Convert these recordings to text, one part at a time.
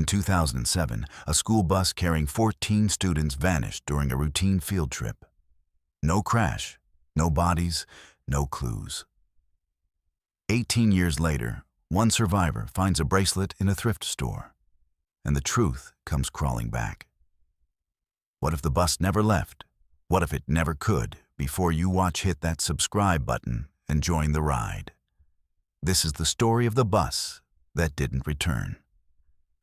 In 2007, a school bus carrying 14 students vanished during a routine field trip. No crash, no bodies, no clues. 18 years later, one survivor finds a bracelet in a thrift store, and the truth comes crawling back. What if the bus never left? What if it never could? Before you watch, hit that subscribe button and join the ride. This is the story of the bus that didn't return.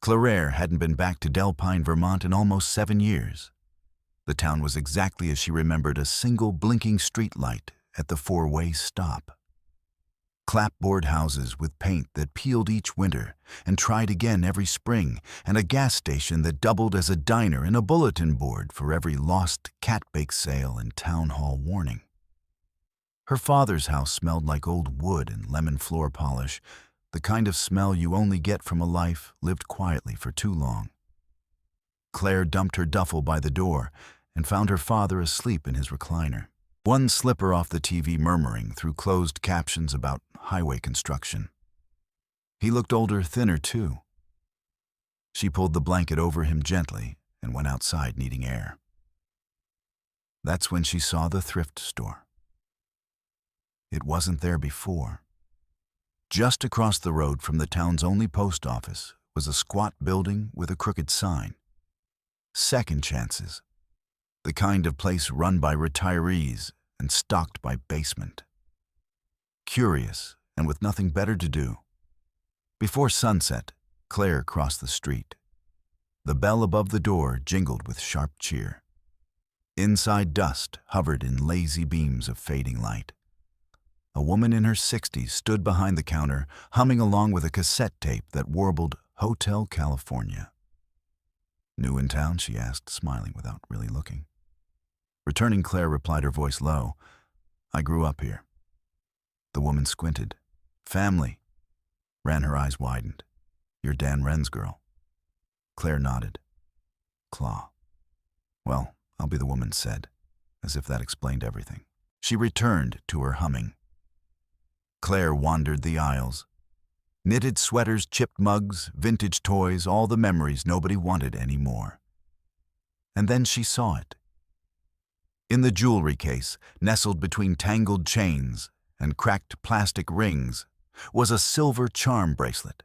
Claire hadn't been back to Delpine, Vermont in almost 7 years. The town was exactly as she remembered, a single blinking street light at the four-way stop. Clapboard houses with paint that peeled each winter and tried again every spring, and a gas station that doubled as a diner and a bulletin board for every lost cat bake sale and town hall warning. Her father's house smelled like old wood and lemon floor polish, the kind of smell you only get from a life lived quietly for too long. Claire dumped her duffel by the door and found her father asleep in his recliner, one slipper off the TV murmuring through closed captions about highway construction. He looked older, thinner too. She pulled the blanket over him gently and went outside, needing air. That's when she saw the thrift store. It wasn't there before. Just across the road from the town's only post office was a squat building with a crooked sign. Second Chances, the kind of place run by retirees and stocked by basement. Curious and with nothing better to do, before sunset, Claire crossed the street. The bell above the door jingled with sharp cheer. Inside, dust hovered in lazy beams of fading light. A woman in her 60s stood behind the counter, humming along with a cassette tape that warbled Hotel California. "New in town?" she asked, smiling without really looking. Returning, Claire replied, her voice low, "I grew up here." The woman squinted. "Family?" Ran, her eyes widened. "You're Dan Wren's girl." Claire nodded. "Claw." "Well, I'll be the woman," said, as if that explained everything. She returned to her humming. Claire wandered the aisles. Knitted sweaters, chipped mugs, vintage toys, all the memories nobody wanted anymore. And then she saw it. In the jewelry case, nestled between tangled chains and cracked plastic rings, was a silver charm bracelet.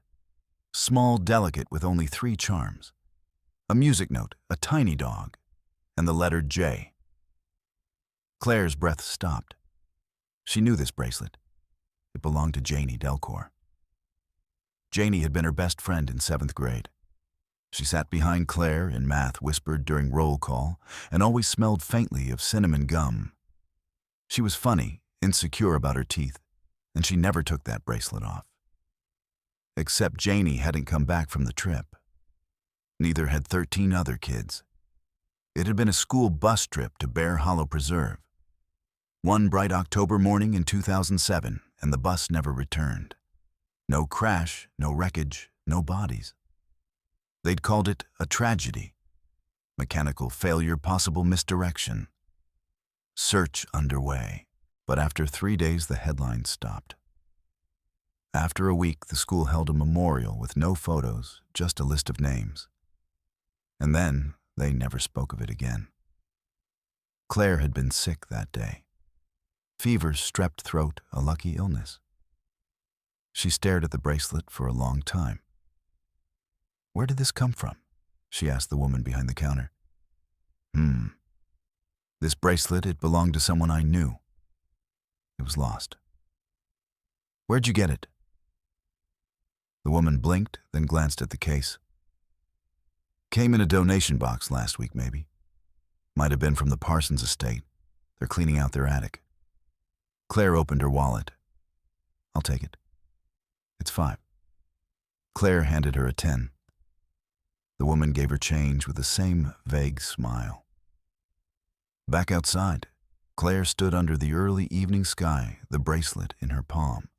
Small, delicate, with only 3 charms. A music note, a tiny dog, and the letter J. Claire's breath stopped. She knew this bracelet. It belonged to Janie Delcor. Janie had been her best friend in 7th grade. She sat behind Claire in math, whispered during roll call, and always smelled faintly of cinnamon gum. She was funny, insecure about her teeth, and she never took that bracelet off. Except Janie hadn't come back from the trip. Neither had 13 other kids. It had been a school bus trip to Bear Hollow Preserve. One bright October morning in 2007, and the bus never returned. No crash, no wreckage, no bodies. They'd called it a tragedy. Mechanical failure, possible misdirection. Search underway. But after 3 days, the headlines stopped. After a week, the school held a memorial with no photos, just a list of names. And then they never spoke of it again. Claire had been sick that day. Fever, strep throat, a lucky illness. She stared at the bracelet for a long time. "Where did this come from?" she asked the woman behind the counter. This bracelet, it belonged to someone I knew. It was lost." "Where'd you get it?" The woman blinked, then glanced at the case. "Came in a donation box last week, maybe. Might have been from the Parsons estate. They're cleaning out their attic." Claire opened her wallet. "I'll take it. It's 5. Claire handed her a 10. The woman gave her change with the same vague smile. Back outside, Claire stood under the early evening sky, the bracelet in her palm.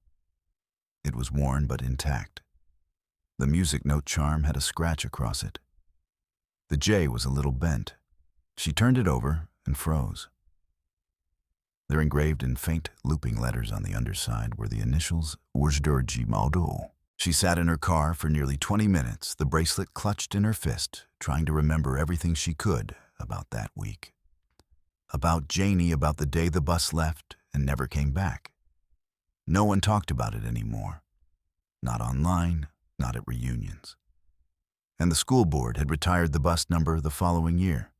It was worn but intact. The music note charm had a scratch across it. The J was a little bent. She turned it over and froze. There, engraved in faint looping letters on the underside, were the initials Urjdurji Maudu. She sat in her car for nearly 20 minutes, the bracelet clutched in her fist, trying to remember everything she could about that week. About Janie, about the day the bus left and never came back. No one talked about it anymore. Not online, not at reunions. And the school board had retired the bus number the following year.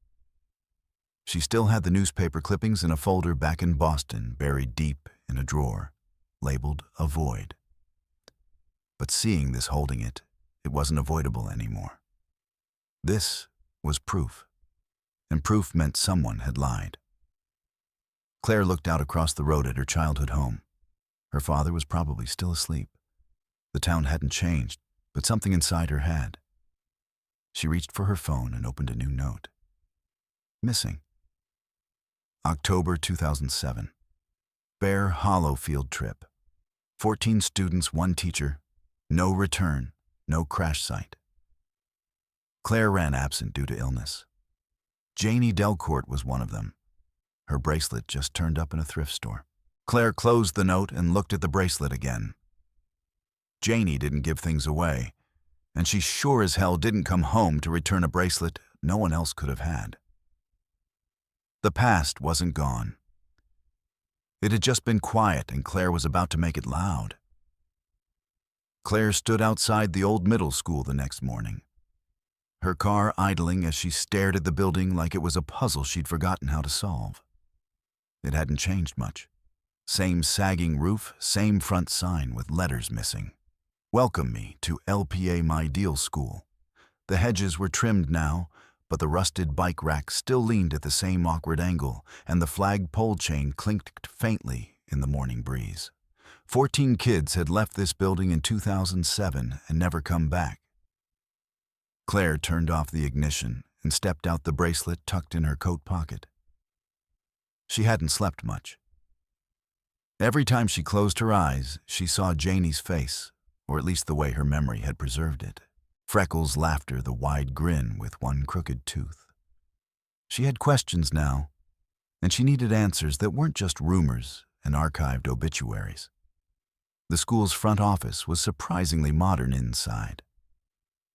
She still had the newspaper clippings in a folder back in Boston, buried deep in a drawer, labeled Avoid. But seeing this holding it, it wasn't avoidable anymore. This was proof, and proof meant someone had lied. Claire looked out across the road at her childhood home. Her father was probably still asleep. The town hadn't changed, but something inside her had. She reached for her phone and opened a new note. Missing. October 2007. Bear Hollow field trip. 14 students, 1 teacher. No return, no crash site. Claire ran absent due to illness. Janie Delcourt was one of them. Her bracelet just turned up in a thrift store. Claire closed the note and looked at the bracelet again. Janie didn't give things away, and she sure as hell didn't come home to return a bracelet no one else could have had. The past wasn't gone. It had just been quiet, and Claire was about to make it loud. Claire stood outside the old middle school the next morning, her car idling as she stared at the building like it was a puzzle she'd forgotten how to solve. It hadn't changed much. Same sagging roof, same front sign with letters missing. Welcome me to LPA My Deal School. The hedges were trimmed now, but the rusted bike rack still leaned at the same awkward angle, and the flag pole chain clinked faintly in the morning breeze. 14 kids had left this building in 2007 and never come back. Claire turned off the ignition and stepped out, the bracelet tucked in her coat pocket. She hadn't slept much. Every time she closed her eyes, she saw Janie's face, or at least the way her memory had preserved it. Freckles, laughter, the wide grin with one crooked tooth. She had questions now, and she needed answers that weren't just rumors and archived obituaries. The school's front office was surprisingly modern inside.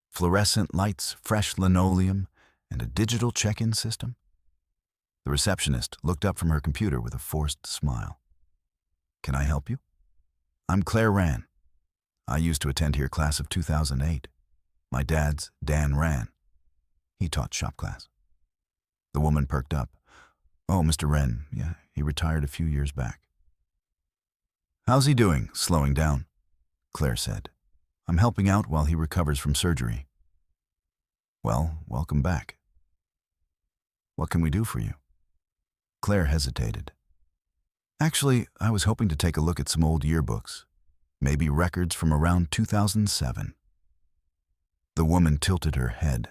Fluorescent lights, fresh linoleum, and a digital check-in system. The receptionist looked up from her computer with a forced smile. Can I help you? I'm Claire Rann. I used to attend here, class of 2008. My dad's Dan Rann. He taught shop class. The woman perked up. Oh, Mr. Wren, yeah, he retired a few years back. How's he doing, slowing down? Claire said. I'm helping out while he recovers from surgery. Well, welcome back. What can we do for you? Claire hesitated. Actually, I was hoping to take a look at some old yearbooks, maybe records from around 2007. The woman tilted her head.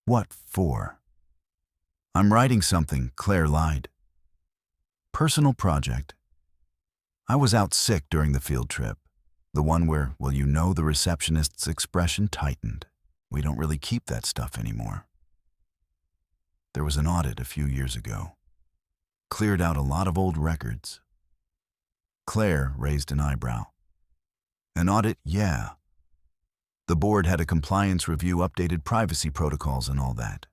What for? I'm writing something, Claire lied. Personal project. I was out sick during the field trip, the one where, well, you know, the receptionist's expression tightened. We don't really keep that stuff anymore. There was an audit a few years ago. Cleared out a lot of old records. Claire raised an eyebrow. An audit, yeah. The board had a compliance review, updated privacy protocols and all that.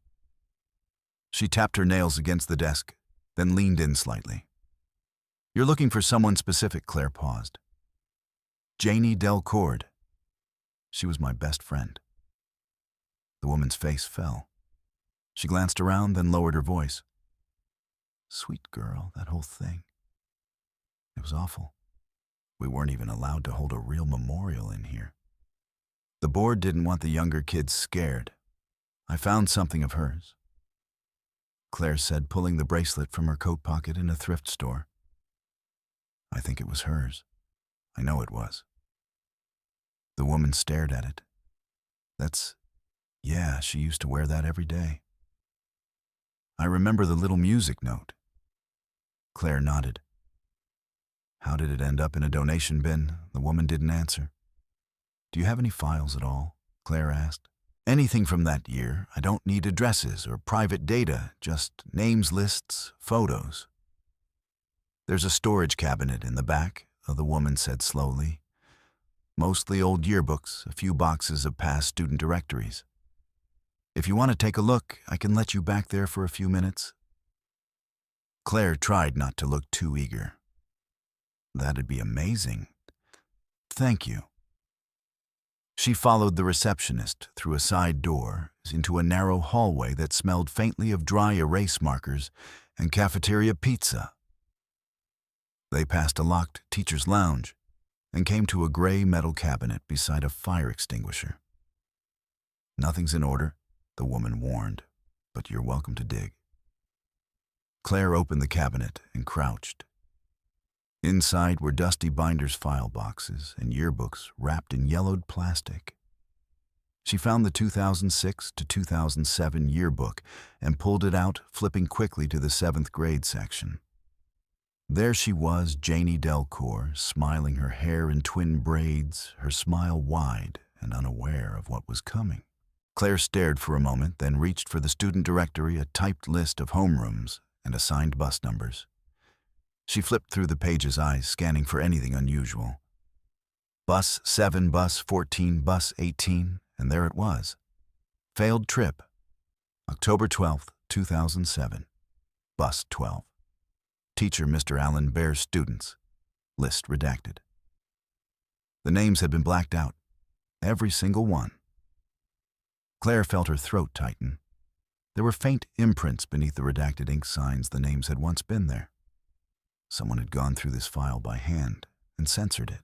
She tapped her nails against the desk, then leaned in slightly. You're looking for someone specific, Claire paused. Janie Delcourt. She was my best friend. The woman's face fell. She glanced around, then lowered her voice. Sweet girl, that whole thing. It was awful. We weren't even allowed to hold a real memorial in here. The board didn't want the younger kids scared. I found something of hers. Claire said, pulling the bracelet from her coat pocket in a thrift store. I think it was hers. I know it was. The woman stared at it. Yeah, she used to wear that every day. I remember the little music note. Claire nodded. How did it end up in a donation bin? The woman didn't answer. Do you have any files at all? Claire asked. Anything from that year. I don't need addresses or private data, just names, lists, photos. There's a storage cabinet in the back, the woman said slowly. Mostly old yearbooks, a few boxes of past student directories. If you want to take a look, I can let you back there for a few minutes. Claire tried not to look too eager. That'd be amazing. Thank you. She followed the receptionist through a side door into a narrow hallway that smelled faintly of dry erase markers and cafeteria pizza. They passed a locked teacher's lounge and came to a gray metal cabinet beside a fire extinguisher. Nothing's in order, the woman warned, but you're welcome to dig. Claire opened the cabinet and crouched. Inside were dusty binder's file boxes and yearbooks wrapped in yellowed plastic. She found the 2006 to 2007 yearbook and pulled it out, flipping quickly to the 7th grade section. There she was, Janie Delcourt, smiling, her hair in twin braids, her smile wide and unaware of what was coming. Claire stared for a moment, then reached for the student directory, a typed list of homerooms and assigned bus numbers. She flipped through the page's eyes, scanning for anything unusual. Bus 7, bus 14, bus 18, and there it was. Failed trip. October 12th, 2007. Bus 12. Teacher Mr. Alan Baird, students. List redacted. The names had been blacked out. Every single one. Claire felt her throat tighten. There were faint imprints beneath the redacted ink signs the names had once been there. Someone had gone through this file by hand and censored it.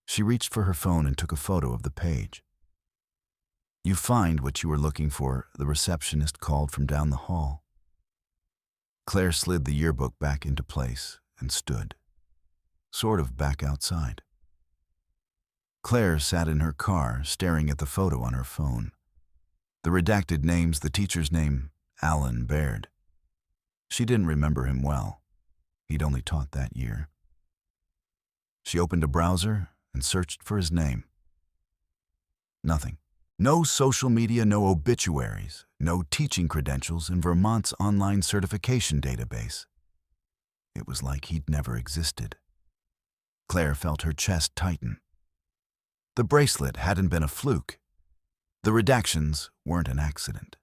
She reached for her phone and took a photo of the page. "You find what you were looking for," the receptionist called from down the hall. Claire slid the yearbook back into place and stood, sort of back outside. Claire sat in her car, staring at the photo on her phone. The redacted names, the teacher's name, Alan Baird. She didn't remember him well. He'd only taught that year. She opened a browser and searched for his name. Nothing. No social media, no obituaries, no teaching credentials in Vermont's online certification database. It was like he'd never existed. Claire felt her chest tighten. The bracelet hadn't been a fluke. The redactions weren't an accident.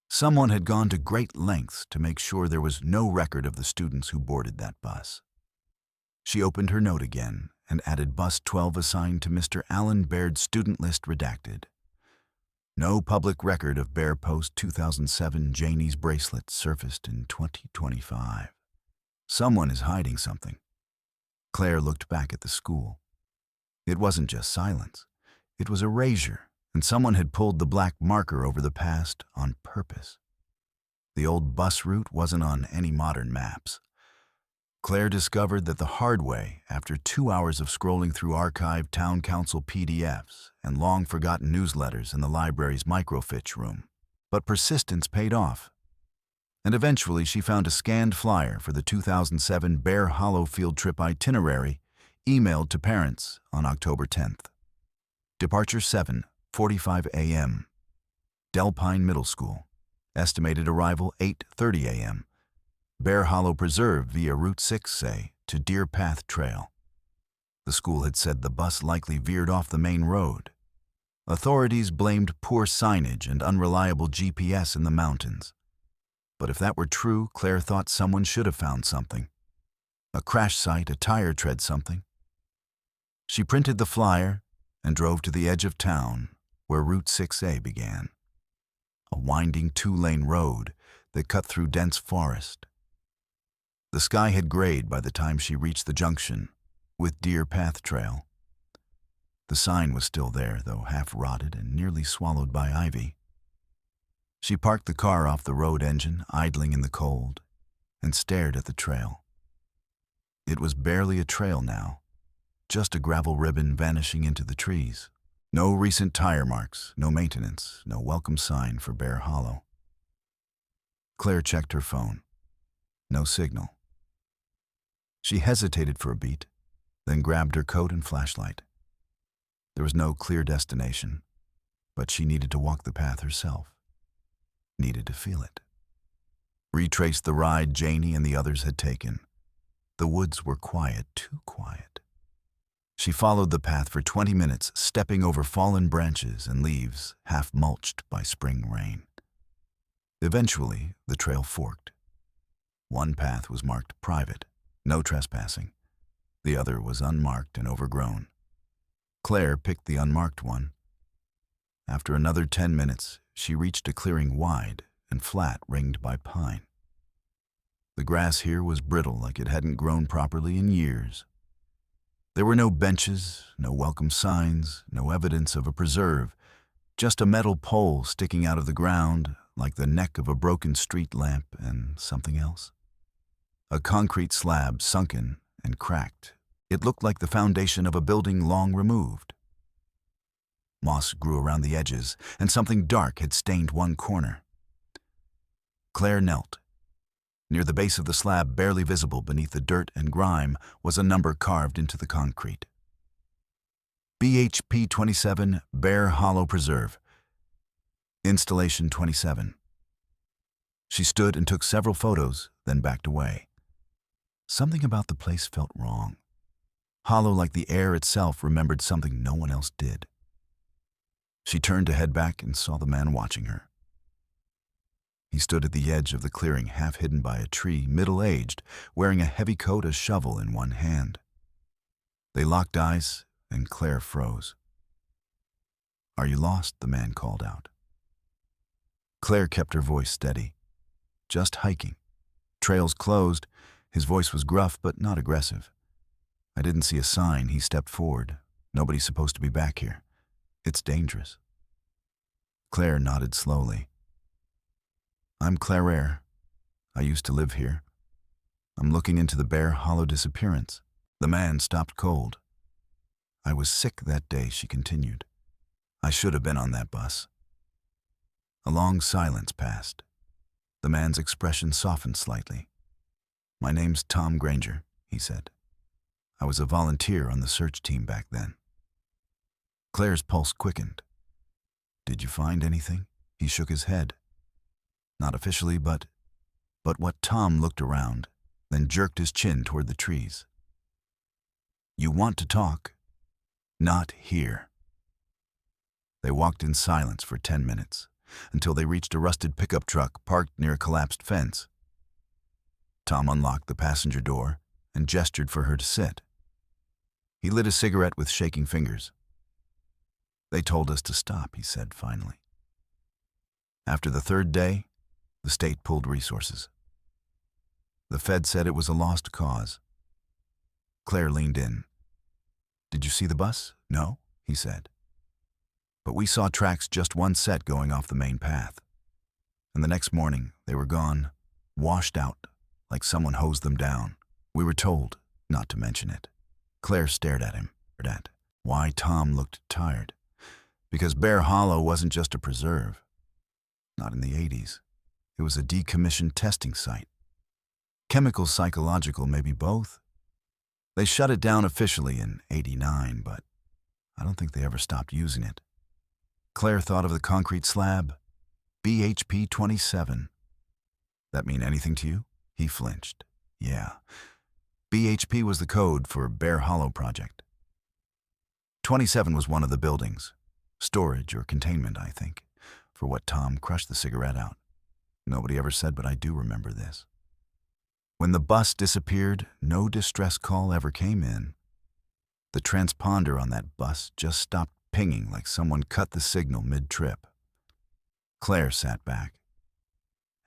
Someone had gone to great lengths to make sure there was no record of the students who boarded that bus. She opened her note again and added bus 12 assigned to Mr. Alan Baird, student list redacted. No public record of Bear Post 2007 Janie's bracelet surfaced in 2025. Someone is hiding something. Claire looked back at the school. It wasn't just silence. It was erasure, and someone had pulled the black marker over the past on purpose. The old bus route wasn't on any modern maps. Claire discovered that the hard way after 2 hours of scrolling through archived town council PDFs and long-forgotten newsletters in the library's microfiche room. But persistence paid off, and eventually she found a scanned flyer for the 2007 Bear Hollow field trip itinerary emailed to parents on October 10th. Departure 7:45 a.m. Delpine Middle School. Estimated arrival 8:30 a.m. Bear Hollow Preserve via Route 6A to Deer Path Trail. The school had said the bus likely veered off the main road. Authorities blamed poor signage and unreliable GPS in the mountains. But if that were true, Claire thought someone should have found something. A crash site, a tire tread, something. She printed the flyer and drove to the edge of town where Route 6A began. A winding 2-lane road that cut through dense forest. The sky had grayed by the time she reached the junction with Deer Path Trail. The sign was still there, though half rotted and nearly swallowed by ivy. She parked the car off the road engine, idling in the cold, and stared at the trail. It was barely a trail now, just a gravel ribbon vanishing into the trees. No recent tire marks, no maintenance, no welcome sign for Bear Hollow. Claire checked her phone. No signal. She hesitated for a beat, then grabbed her coat and flashlight. There was no clear destination, but she needed to walk the path herself. Needed to feel it. Retraced the ride Janie and the others had taken. The woods were quiet, too quiet. She followed the path for 20 minutes, stepping over fallen branches and leaves half mulched by spring rain. Eventually, the trail forked. One path was marked private, no trespassing. The other was unmarked and overgrown. Claire picked the unmarked one. After another 10 minutes, she reached a clearing wide and flat ringed by pine. The grass here was brittle like it hadn't grown properly in years. There were no benches, no welcome signs, no evidence of a preserve, just a metal pole sticking out of the ground like the neck of a broken street lamp and something else. A concrete slab sunken and cracked. It looked like the foundation of a building long removed. Moss grew around the edges, and something dark had stained one corner. Claire knelt. Near the base of the slab, barely visible beneath the dirt and grime, was a number carved into the concrete. BHP 27, Bear Hollow Preserve. Installation 27. She stood and took several photos, then backed away. Something about the place felt wrong. Hollow like the air itself remembered something no one else did. She turned to head back and saw the man watching her. He stood at the edge of the clearing, half hidden by a tree, middle-aged, wearing a heavy coat, a shovel in one hand. They locked eyes, and Claire froze. "Are you lost?" the man called out. Claire kept her voice steady. "Just hiking. Trails closed." His voice was gruff, but not aggressive. "I didn't see a sign." He stepped forward. "Nobody's supposed to be back here. It's dangerous." Claire nodded slowly. "I'm Claire. I used to live here. I'm looking into the Bear Hollow disappearance." The man stopped cold. "I was sick that day," she continued. "I should have been on that bus." A long silence passed. The man's expression softened slightly. "My name's Tom Granger," he said. "I was a volunteer on the search team back then." Claire's pulse quickened. "Did you find anything?" He shook his head. "Not officially, but what?" Tom looked around, then jerked his chin toward the trees. "You want to talk?" "Not here." They walked in silence for 10 minutes, until they reached a rusted pickup truck parked near a collapsed fence. Tom unlocked the passenger door and gestured for her to sit. He lit a cigarette with shaking fingers. "They told us to stop," he said finally. After the third day, the state pulled resources. The Fed said it was a lost cause. Claire leaned in. "Did you see the bus?" "No," he said. "But we saw tracks just one set going off the main path. And the next morning, they were gone, washed out, like someone hosed them down. We were told not to mention it." Claire stared at him. Why? Tom looked tired. Because Bear Hollow wasn't just a preserve. Not in the 80s. It was a decommissioned testing site. Chemical, psychological, maybe both. They shut it down officially in '89, but I don't think they ever stopped using it. Claire thought of the concrete slab. BHP 27. That mean anything to you? He flinched. Yeah. BHP was the code for Bear Hollow Project. 27 was one of the buildings. Storage or containment, I think, for what Tom crushed the cigarette out. Nobody ever said, but I do remember this. When the bus disappeared, no distress call ever came in. The transponder on that bus just stopped pinging like someone cut the signal mid-trip. Claire sat back.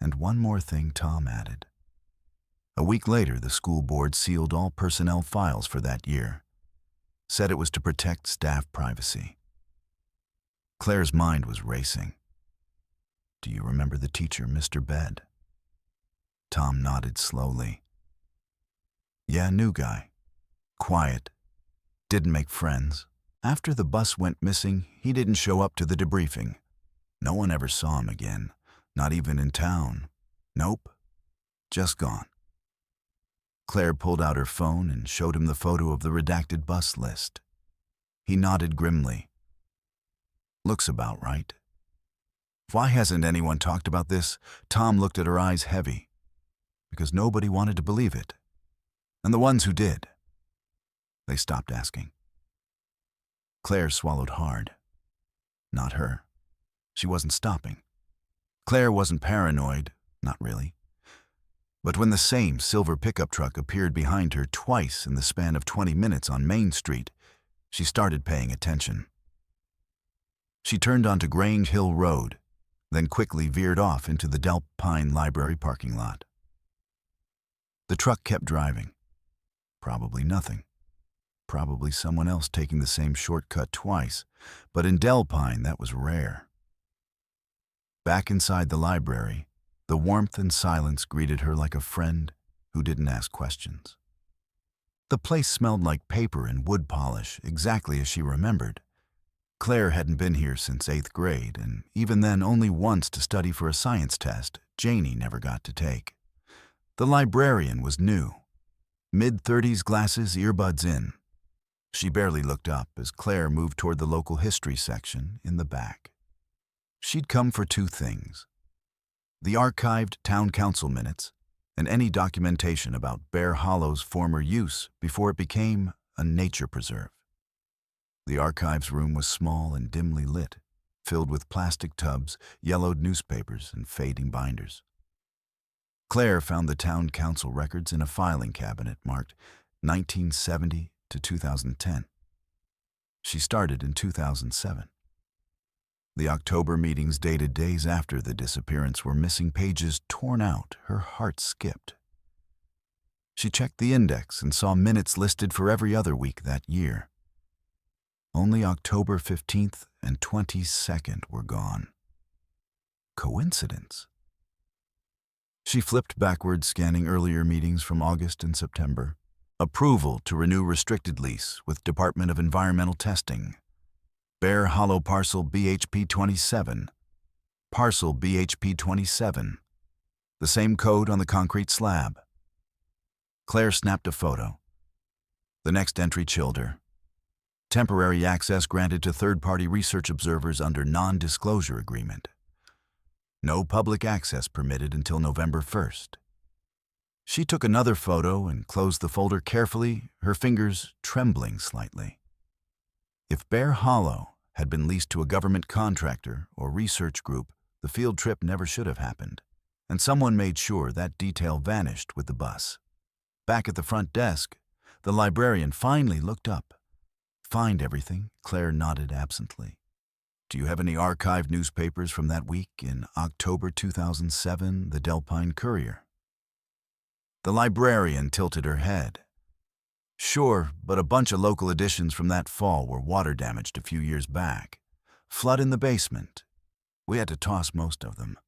And one more thing Tom added. A week later, the school board sealed all personnel files for that year. Said it was to protect staff privacy. Claire's mind was racing. "Do you remember the teacher, Mr. Bed?" Tom nodded slowly. "Yeah, new guy. Quiet. Didn't make friends. After the bus went missing, he didn't show up to the debriefing. No one ever saw him again, not even in town. Nope. Just gone." Claire pulled out her phone and showed him the photo of the redacted bus list. He nodded grimly. "Looks about right." "Why hasn't anyone talked about this?" Tom looked at her eyes heavy. "Because nobody wanted to believe it. And the ones who did, they stopped asking." Claire swallowed hard. Not her. She wasn't stopping. Claire wasn't paranoid, not really. But when the same silver pickup truck appeared behind her twice in the span of 20 minutes on Main Street, she started paying attention. She turned onto Grange Hill Road, then quickly veered off into the Delp Pine Library parking lot. The truck kept driving. Probably nothing. Probably someone else taking the same shortcut twice, but in Delpine that was rare. Back inside the library, the warmth and silence greeted her like a friend who didn't ask questions. The place smelled like paper and wood polish, exactly as she remembered. Claire hadn't been here since 8th grade, and even then only once to study for a science test Janie never got to take. The librarian was new. Mid-30s glasses, earbuds in. She barely looked up as Claire moved toward the local history section in the back. She'd come for two things: the archived town council minutes and any documentation about Bear Hollow's former use before it became a nature preserve. The archives room was small and dimly lit, filled with plastic tubs, yellowed newspapers, and fading binders. Claire found the town council records in a filing cabinet marked 1970 to 2010. She started in 2007. The October meetings dated days after the disappearance were missing pages torn out. Her heart skipped. She checked the index and saw minutes listed for every other week that year. Only October 15th and 22nd were gone. Coincidence? She flipped backward, scanning earlier meetings from August and September. Approval to renew restricted lease with Department of Environmental Testing. Bear Hollow Parcel BHP 27. Parcel BHP 27. The same code on the concrete slab. Claire snapped a photo. The next entry chilled her. Temporary access granted to third-party research observers under non-disclosure agreement. No public access permitted until November 1st. She took another photo and closed the folder carefully, her fingers trembling slightly. If Bear Hollow had been leased to a government contractor or research group, the field trip never should have happened, and someone made sure that detail vanished with the bus. Back at the front desk, the librarian finally looked up. "Find everything?" Claire nodded absently. "Do you have any archived newspapers from that week in October 2007, the Delpine Courier?" The librarian tilted her head. "Sure, but a bunch of local editions from that fall were water damaged a few years back. Flood in the basement. We had to toss most of them."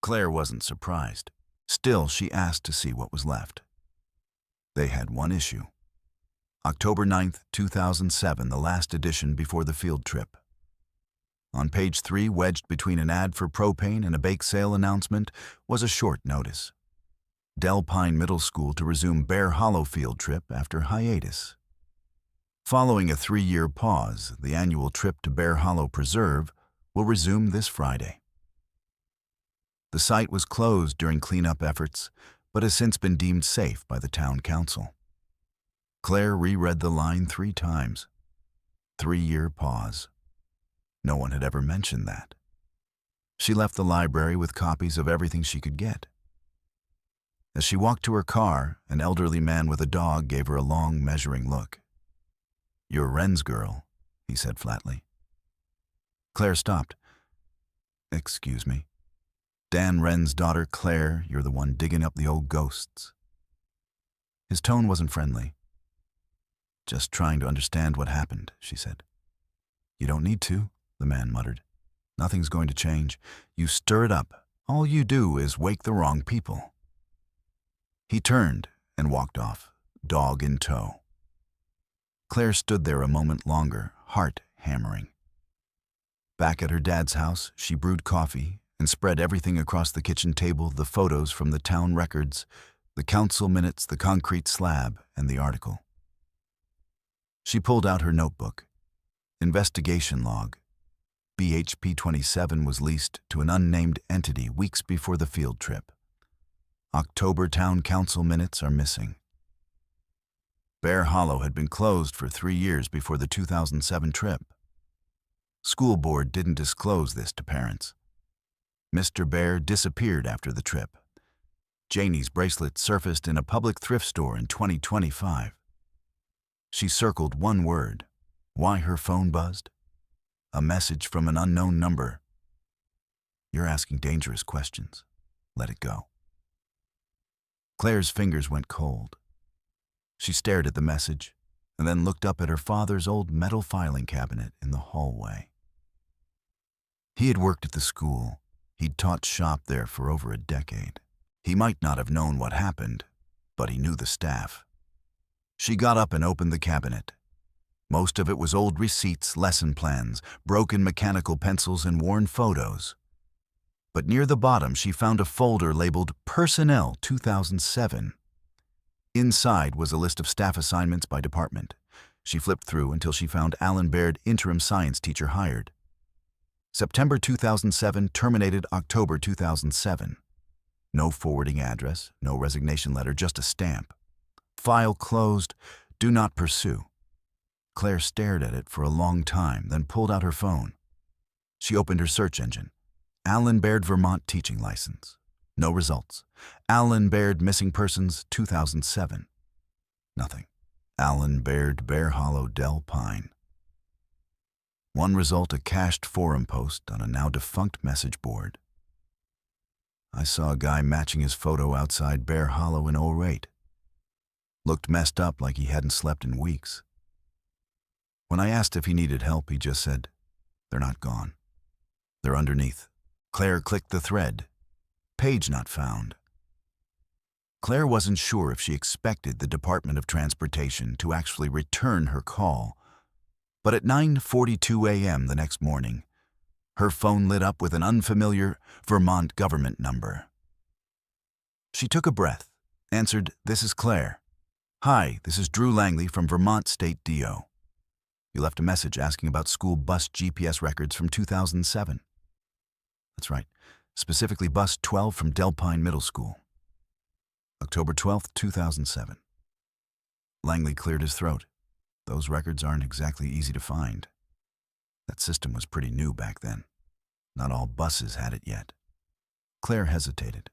Claire wasn't surprised. Still, she asked to see what was left. They had one issue. October 9th, 2007, the last edition before the field trip. On page 3, wedged between an ad for propane and a bake sale announcement, was a short notice. Delpine Middle School to resume Bear Hollow field trip after hiatus. Following a 3-year pause, the annual trip to Bear Hollow Preserve will resume this Friday. The site was closed during cleanup efforts, but has since been deemed safe by the town council. Claire reread the line 3 times. 3-year pause. No one had ever mentioned that. She left the library with copies of everything she could get. As she walked to her car, an elderly man with a dog gave her a long, measuring look. "You're Wren's girl," he said flatly. Claire stopped. "Excuse me." "Dan Wren's daughter, Claire. You're the one digging up the old ghosts." His tone wasn't friendly. "Just trying to understand what happened," she said. "You don't need to," the man muttered. "Nothing's going to change. You stir it up. All you do is wake the wrong people." He turned and walked off, dog in tow. Claire stood there a moment longer, heart hammering. Back at her dad's house, she brewed coffee and spread everything across the kitchen table, the photos from the town records, the council minutes, the concrete slab, and the article. She pulled out her notebook. Investigation log. BHP 27 was leased to an unnamed entity weeks before the field trip. October town council minutes are missing. Bear Hollow had been closed for 3 years before the 2007 trip. School board didn't disclose this to parents. Mr. Bear disappeared after the trip. Janie's bracelet surfaced in a public thrift store in 2025. She circled one word. Why her phone buzzed? A message from an unknown number. You're asking dangerous questions. Let it go. Claire's fingers went cold. She stared at the message and then looked up at her father's old metal filing cabinet in the hallway. He had worked at the school. He'd taught shop there for over a decade. He might not have known what happened, but he knew the staff. She got up and opened the cabinet. Most of it was old receipts, lesson plans, broken mechanical pencils, and worn photos. But near the bottom, she found a folder labeled Personnel 2007. Inside was a list of staff assignments by department. She flipped through until she found Alan Baird, interim science teacher hired. September 2007 terminated October 2007. No forwarding address, no resignation letter, just a stamp. File closed, do not pursue. Claire stared at it for a long time, then pulled out her phone. She opened her search engine. Alan Baird, Vermont teaching license. No results. Alan Baird, missing persons, 2007. Nothing. Alan Baird, Bear Hollow, Del Pine. One result, a cached forum post on a now defunct message board. I saw a guy matching his photo outside Bear Hollow in 08. Looked messed up like he hadn't slept in weeks. When I asked if he needed help, he just said, "They're not gone. They're underneath." Claire clicked the thread. Page not found. Claire wasn't sure if she expected the Department of Transportation to actually return her call, but at 9:42 a.m. the next morning, her phone lit up with an unfamiliar Vermont government number. She took a breath, answered, "This is Claire. Hi, this is Drew Langley from Vermont State DO. You left a message asking about school bus GPS records from 2007. That's right, specifically bus 12 from Del Pine Middle School. October 12th, 2007. Langley cleared his throat. Those records aren't exactly easy to find. That system was pretty new back then. Not all buses had it yet. Claire hesitated.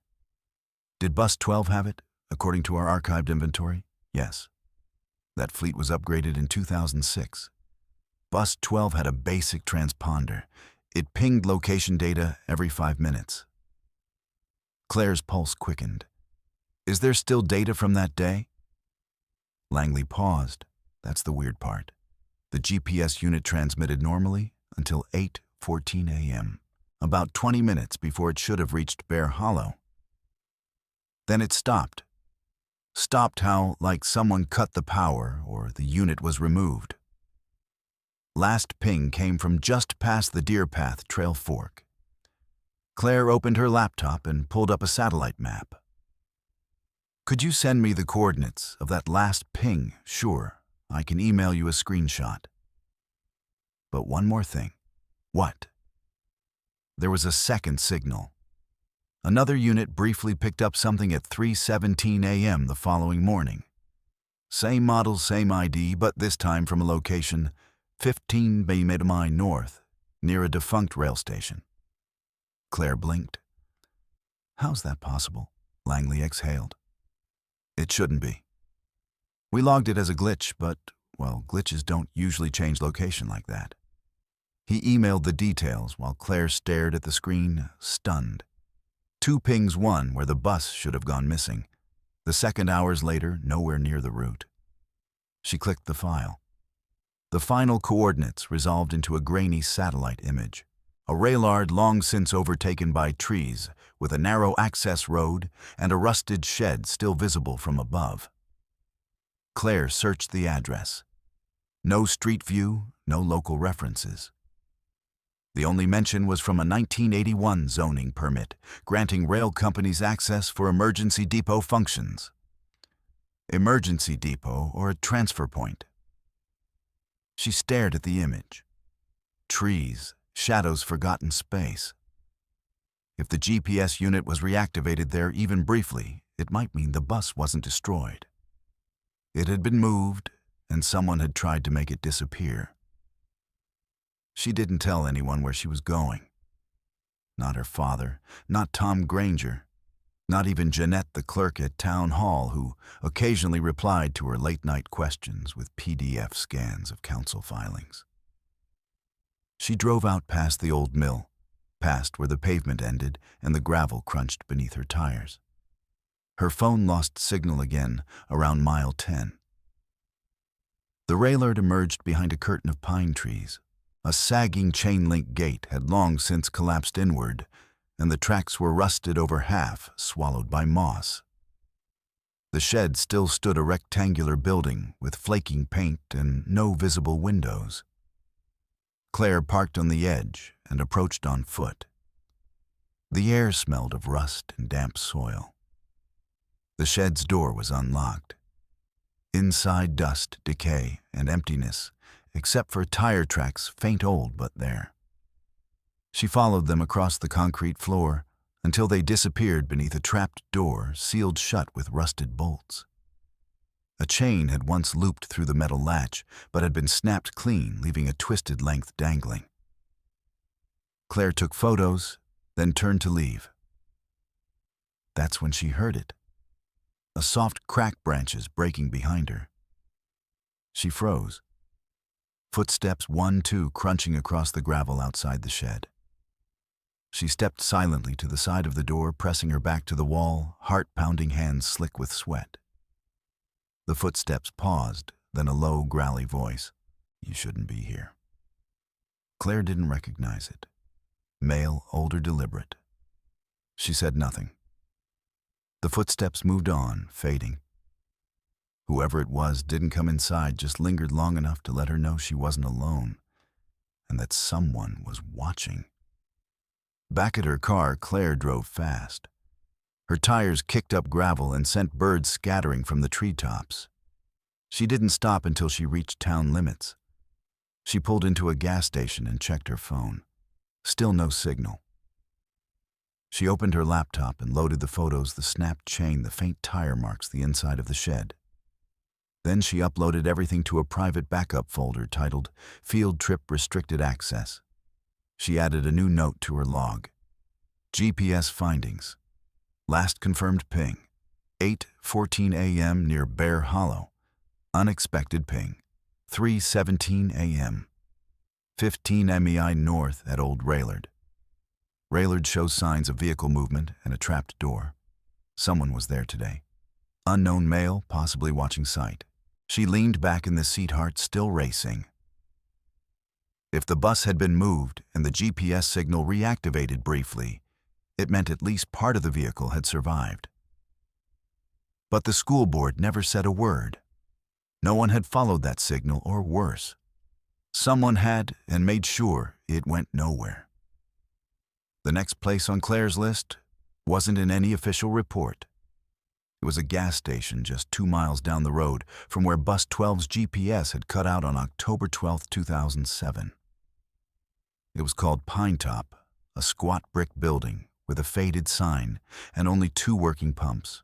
Did bus 12 have it, according to our archived inventory? Yes. That fleet was upgraded in 2006. Bus 12 had a basic transponder. It pinged location data every 5 minutes. Claire's pulse quickened. Is there still data from that day? Langley paused. That's the weird part. The GPS unit transmitted normally until 8:14 a.m., about 20 minutes before it should have reached Bear Hollow. Then it stopped. Stopped how, like someone cut the power or the unit was removed. Last ping came from just past the Deer Path trail fork. Claire opened her laptop and pulled up a satellite map. Could you send me the coordinates of that last ping? Sure, I can email you a screenshot. But one more thing. What? There was a second signal. Another unit briefly picked up something at 3:17 a.m. the following morning. Same model, same ID, but this time from a location 15 Bay North, near a defunct rail station. Claire blinked. How's that possible? Langley exhaled. It shouldn't be. We logged it as a glitch, but, well, glitches don't usually change location like that. He emailed the details while Claire stared at the screen, stunned. 2 pings, one where the bus should have gone missing. The second, hours later, nowhere near the route. She clicked the file. The final coordinates resolved into a grainy satellite image. A railyard long since overtaken by trees, with a narrow access road and a rusted shed still visible from above. Claire searched the address. No street view, no local references. The only mention was from a 1981 zoning permit, granting rail companies access for emergency depot functions. Emergency depot or a transfer point. She stared at the image. Trees, shadows, forgotten space. If the GPS unit was reactivated there even briefly, it might mean the bus wasn't destroyed. It had been moved, and someone had tried to make it disappear. She didn't tell anyone where she was going. Not her father, not Tom Granger, not even Jeanette, the clerk at town hall, who occasionally replied to her late-night questions with PDF scans of council filings. She drove out past the old mill, past where the pavement ended and the gravel crunched beneath her tires. Her phone lost signal again around mile 10. The railroad emerged behind a curtain of pine trees. A sagging chain-link gate had long since collapsed inward, and the tracks were rusted over half, swallowed by moss. The shed still stood a rectangular building with flaking paint and no visible windows. Claire parked on the edge and approached on foot. The air smelled of rust and damp soil. The shed's door was unlocked. Inside, dust, decay, and emptiness, except for tire tracks, faint old but there. She followed them across the concrete floor until they disappeared beneath a trapped door sealed shut with rusted bolts. A chain had once looped through the metal latch, but had been snapped clean, leaving a twisted length dangling. Claire took photos, then turned to leave. That's when she heard it. A soft crack branches breaking behind her. She froze. Footsteps 1-2 crunching across the gravel outside the shed. She stepped silently to the side of the door, pressing her back to the wall, heart-pounding hands slick with sweat. The footsteps paused, then a low, growly voice. "You shouldn't be here." Claire didn't recognize it. Male, older, deliberate. She said nothing. The footsteps moved on, fading. Whoever it was didn't come inside, just lingered long enough to let her know she wasn't alone, and that someone was watching. Back at her car, Claire drove fast. Her tires kicked up gravel and sent birds scattering from the treetops. She didn't stop until she reached town limits. She pulled into a gas station and checked her phone. Still no signal. She opened her laptop and loaded the photos, the snapped chain, the faint tire marks, the inside of the shed. Then she uploaded everything to a private backup folder titled Field Trip Restricted Access. She added a new note to her log. GPS findings. Last confirmed ping. 8:14 a.m. near Bear Hollow. Unexpected ping. 3:17 a.m. 15 MEI north at Old Railroad. Railroad shows signs of vehicle movement and a trapped door. Someone was there today. Unknown male, possibly watching sight. She leaned back in the seat, heart still racing. If the bus had been moved and the GPS signal reactivated briefly, it meant at least part of the vehicle had survived. But the school board never said a word. No one had followed that signal, or worse. Someone had, and made sure it went nowhere. The next place on Claire's list wasn't in any official report. It was a gas station just 2 miles down the road from where Bus 12's GPS had cut out on October 12, 2007. It was called Pine Top, a squat brick building with a faded sign and only 2 working pumps.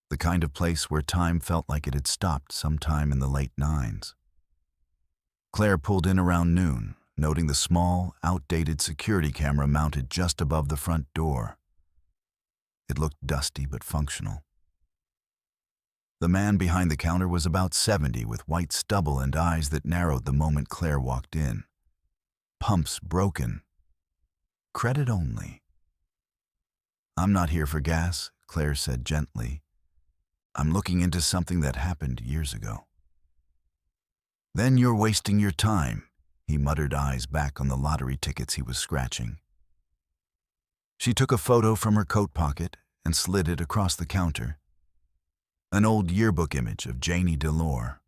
The kind of place where time felt like it had stopped sometime in the late 90s. Claire pulled in around noon, noting the small, outdated security camera mounted just above the front door. It looked dusty but functional. The man behind the counter was about 70 with white stubble and eyes that narrowed the moment Claire walked in. Pumps broken. Credit only. "I'm not here for gas," Claire said gently. "I'm looking into something that happened years ago." "Then you're wasting your time," he muttered, eyes back on the lottery tickets he was scratching. She took a photo from her coat pocket and slid it across the counter. An old yearbook image of Janie Delore.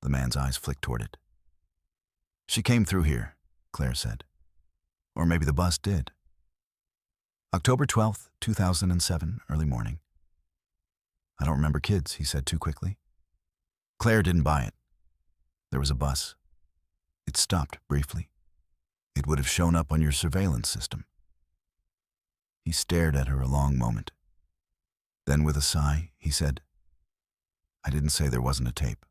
The man's eyes flicked toward it. "She came through here," Claire said. "Or maybe the bus did. October 12th, 2007, early morning." "I don't remember kids," he said too quickly. Claire didn't buy it. There was a bus. It stopped briefly. It would have shown up on your surveillance system. He stared at her a long moment. Then with a sigh, he said, I didn't say there wasn't a tape.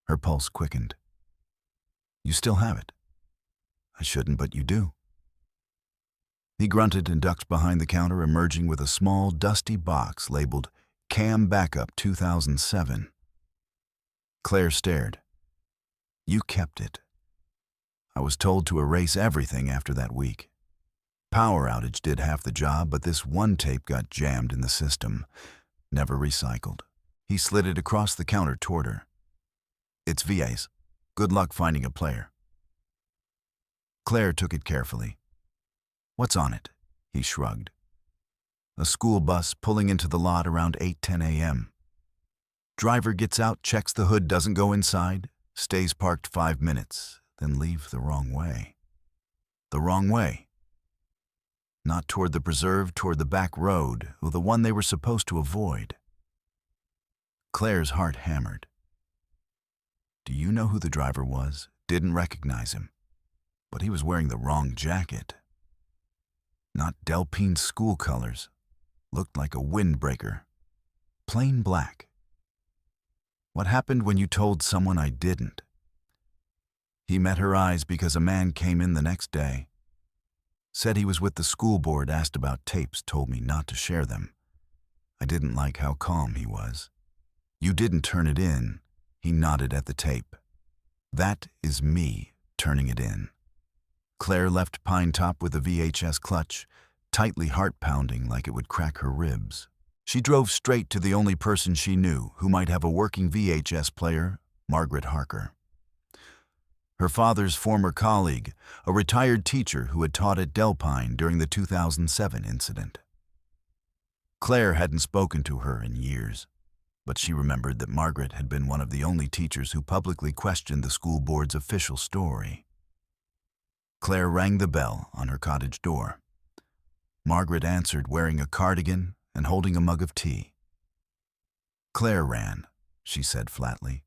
Her pulse quickened. You still have it. I shouldn't, but you do. He grunted and ducked behind the counter, emerging with a small, dusty box labeled Cam Backup 2007. Claire stared. You kept it. I was told to erase everything after that week. Power outage did half the job, but this one tape got jammed in the system. Never recycled. He slid it across the counter toward her. It's VA's. Good luck finding a player. Claire took it carefully. What's on it? He shrugged. A school bus pulling into the lot around 8:10 a.m. Driver gets out, checks the hood, doesn't go inside, stays parked 5 minutes, then leave the wrong way. The wrong way. Not toward the preserve, toward the back road, or the one they were supposed to avoid. Claire's heart hammered. Do you know who the driver was? Didn't recognize him. But he was wearing the wrong jacket. Not Delpine's school colors. Looked like a windbreaker. Plain black. What happened when you told someone I didn't? He met her eyes because a man came in the next day. Said he was with the school board, asked about tapes, told me not to share them. I didn't like how calm he was. You didn't turn it in. He nodded at the tape. That is me turning it in. Claire left Pine Top with a VHS clutch, tightly heart-pounding like it would crack her ribs. She drove straight to the only person she knew who might have a working VHS player, Margaret Harker. Her father's former colleague, a retired teacher who had taught at Delpine during the 2007 incident. Claire hadn't spoken to her in years, but she remembered that Margaret had been one of the only teachers who publicly questioned the school board's official story. Claire rang the bell on her cottage door. Margaret answered wearing a cardigan and holding a mug of tea. Claire ran, she said flatly.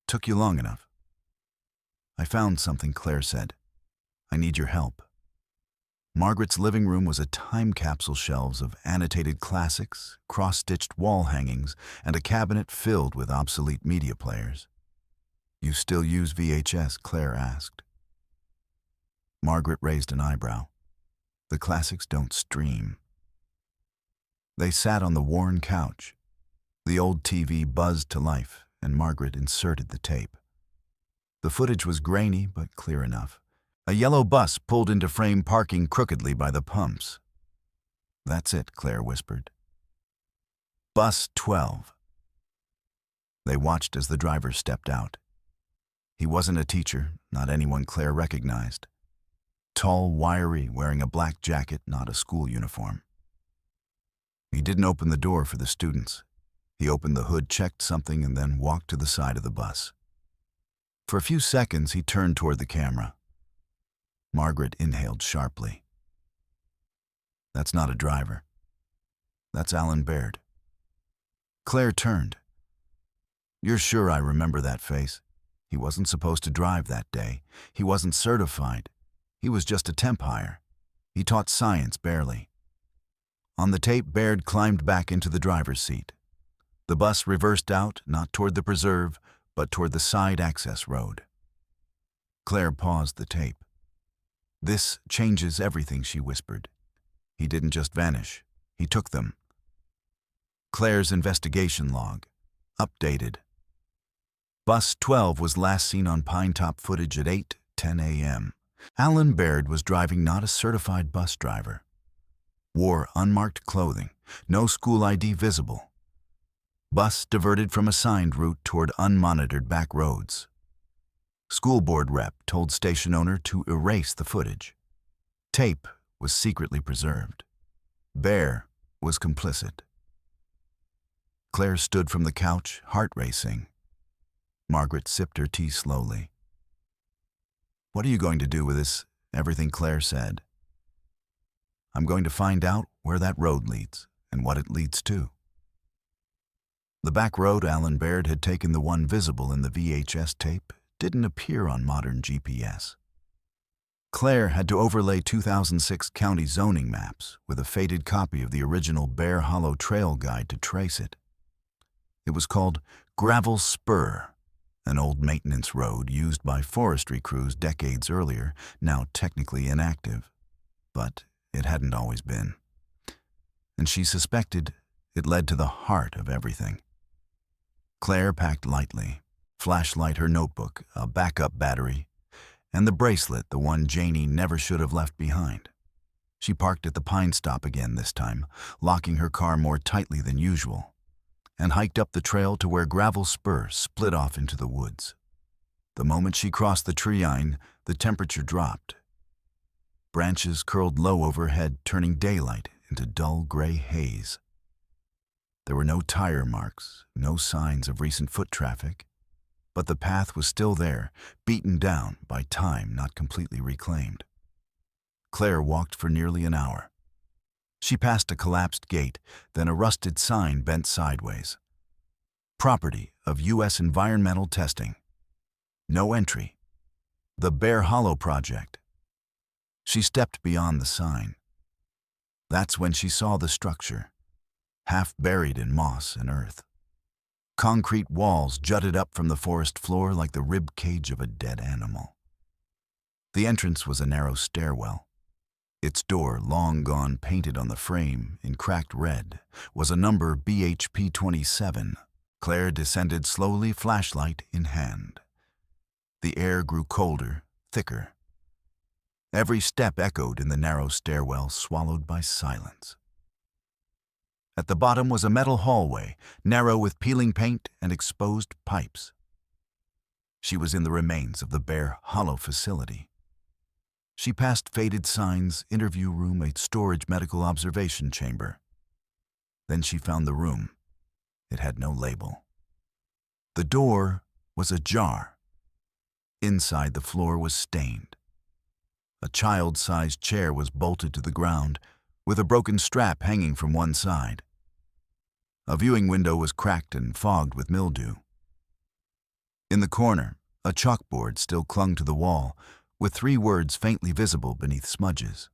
Took you long enough. I found something, Claire said. I need your help. Margaret's living room was a time capsule, shelves of annotated classics, cross-stitched wall hangings, and a cabinet filled with obsolete media players. You still use VHS? Claire asked. Margaret raised an eyebrow. The classics don't stream. They sat on the worn couch. The old TV buzzed to life, and Margaret inserted the tape. The footage was grainy but clear enough. A yellow bus pulled into frame, parking crookedly by the pumps. That's it, Claire whispered. Bus 12. They watched as the driver stepped out. He wasn't a teacher, not anyone Claire recognized. Tall, wiry, wearing a black jacket, not a school uniform. He didn't open the door for the students. He opened the hood, checked something, and then walked to the side of the bus. For a few seconds, he turned toward the camera. Margaret inhaled sharply. That's not a driver. That's Alan Baird. Claire turned. You're sure I remember that face? He wasn't supposed to drive that day. He wasn't certified. He was just a temp hire. He taught science barely. On the tape, Baird climbed back into the driver's seat. The bus reversed out, not toward the preserve, but toward the side access road. Claire paused the tape. This changes everything, she whispered. He didn't just vanish. He took them. Claire's investigation log. Updated. Bus 12 was last seen on Pine Top footage at 8:10 a.m. Alan Baird was driving, not a certified bus driver. Wore unmarked clothing, no school ID visible. Bus diverted from assigned route toward unmonitored back roads. School board rep told station owner to erase the footage. Tape was secretly preserved. Bear was complicit. Claire stood from the couch, heart racing. Margaret sipped her tea slowly. What are you going to do with this, everything Claire said? I'm going to find out where that road leads and what it leads to. The back road Alan Baird had taken, the one visible in the VHS tape, didn't appear on modern GPS. Claire had to overlay 2006 county zoning maps with a faded copy of the original Bear Hollow Trail guide to trace it. It was called Gravel Spur, an old maintenance road used by forestry crews decades earlier, now technically inactive. But it hadn't always been. And she suspected it led to the heart of everything. Claire packed lightly, flashlight, her notebook, a backup battery, and the bracelet, the one Janie never should have left behind. She parked at the Pine Stop again this time, locking her car more tightly than usual, and hiked up the trail to where Gravel Spur split off into the woods. The moment she crossed the tree line, the temperature dropped. Branches curled low overhead, turning daylight into dull gray haze. There were no tire marks, no signs of recent foot traffic, but the path was still there, beaten down by time not completely reclaimed. Claire walked for nearly an hour. She passed a collapsed gate, then a rusted sign bent sideways. Property of U.S. Environmental Testing. No entry. The Bear Hollow Project. She stepped beyond the sign. That's when she saw the structure, half buried in moss and earth. Concrete walls jutted up from the forest floor like the rib cage of a dead animal. The entrance was a narrow stairwell. Its door, long gone painted on the frame in cracked red, was a number BHP 27. Claire descended slowly, flashlight in hand. The air grew colder, thicker. Every step echoed in the narrow stairwell, swallowed by silence. At the bottom was a metal hallway, narrow with peeling paint and exposed pipes. She was in the remains of the Bear Hollow facility. She passed faded signs, interview room, a storage medical observation chamber. Then she found the room. It had no label. The door was ajar. Inside, the floor was stained. A child-sized chair was bolted to the ground, with a broken strap hanging from one side. A viewing window was cracked and fogged with mildew. In the corner, a chalkboard still clung to the wall, with 3 words faintly visible beneath smudges.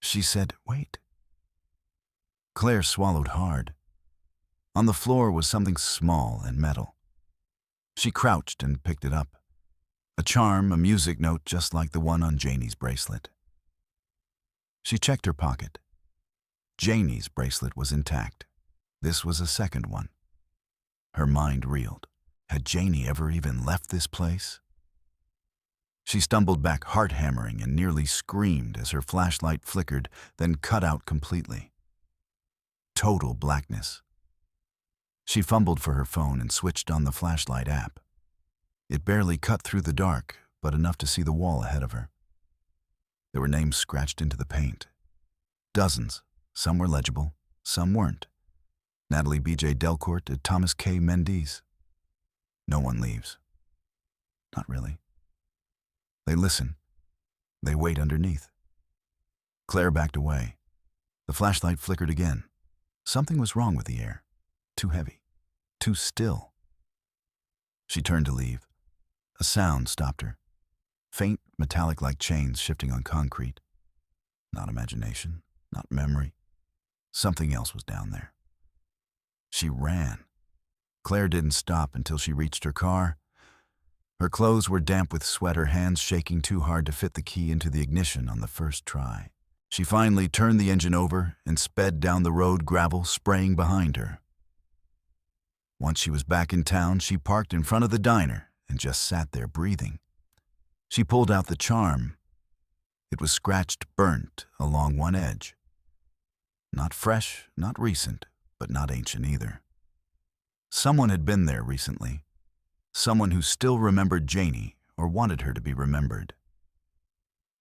She said, "Wait." Claire swallowed hard. On the floor was something small and metal. She crouched and picked it up. A charm, a music note just like the one on Janie's bracelet. She checked her pocket. Janie's bracelet was intact. This was a second one. Her mind reeled. Had Janie ever even left this place? She stumbled back, heart hammering, and nearly screamed as her flashlight flickered, then cut out completely. Total blackness. She fumbled for her phone and switched on the flashlight app. It barely cut through the dark, but enough to see the wall ahead of her. There were names scratched into the paint. Dozens. Some were legible, some weren't. Natalie B.J. Delcourt and Thomas K. Mendes. No one leaves. Not really. They listen. They wait underneath. Claire backed away. The flashlight flickered again. Something was wrong with the air. Too heavy. Too still. She turned to leave. A sound stopped her. Faint, metallic like chains shifting on concrete. Not imagination, not memory. Something else was down there. She ran. Claire didn't stop until she reached her car. Her clothes were damp with sweat, her hands shaking too hard to fit the key into the ignition on the first try. She finally turned the engine over and sped down the road, gravel spraying behind her. Once she was back in town, she parked in front of the diner and just sat there breathing. She pulled out the charm. It was scratched, burnt along one edge. Not fresh, not recent, but not ancient either. Someone had been there recently. Someone who still remembered Janie or wanted her to be remembered.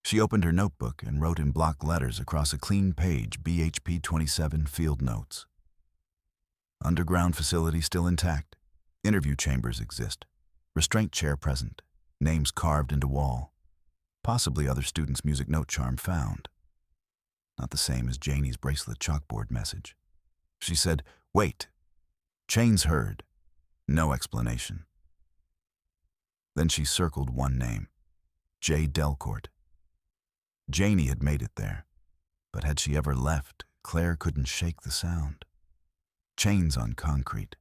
She opened her notebook and wrote in block letters across a clean page BHP 27 field notes. Underground facility still intact. Interview chambers exist. Restraint chair present. Names carved into wall. Possibly other students' music note charm found. Not the same as Janie's bracelet chalkboard message. She said, "Wait." Chains heard. No explanation. Then she circled one name. J. Delcourt. Janie had made it there, but had she ever left, Claire couldn't shake the sound. chains on concrete.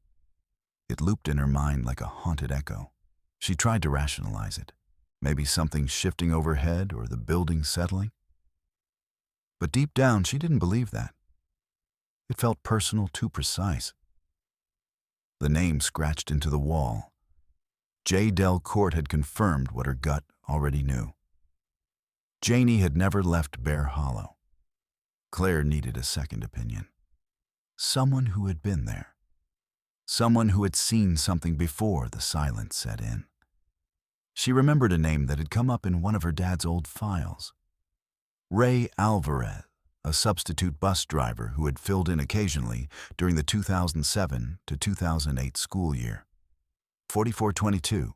It looped in her mind like a haunted echo. She tried to rationalize it. Maybe something shifting overhead or the building settling. But deep down, she didn't believe that. It felt personal, too precise. The name scratched into the wall. J. Del Court had confirmed what her gut already knew. Janie had never left Bear Hollow. Claire needed a second opinion. Someone who had been there. Someone who had seen something before the silence set in. She remembered a name that had come up in one of her dad's old files. Ray Alvarez, a substitute bus driver who had filled in occasionally during the 2007 to 2008 school year. 4422.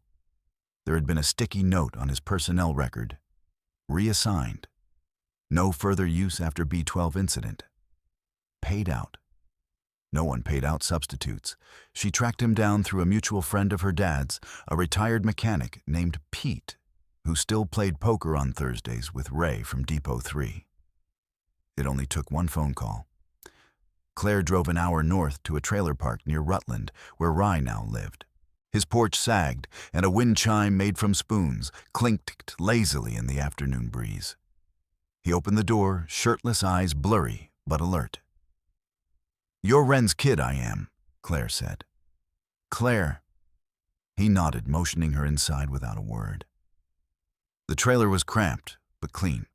There had been a sticky note on his personnel record. Reassigned. No further use after B12 incident. Paid out. No one paid out substitutes. She tracked him down through a mutual friend of her dad's, a retired mechanic named Pete, who still played poker on Thursdays with Ray from Depot 3. It only took one phone call. Claire drove an hour north to a trailer park near Rutland, where Rye now lived. His porch sagged, and a wind chime made from spoons clinked lazily in the afternoon breeze. He opened the door, shirtless eyes blurry but alert. "You're Wren's kid, I am," Claire said. "Claire." He nodded, motioning her inside without a word. The trailer was cramped, but clean.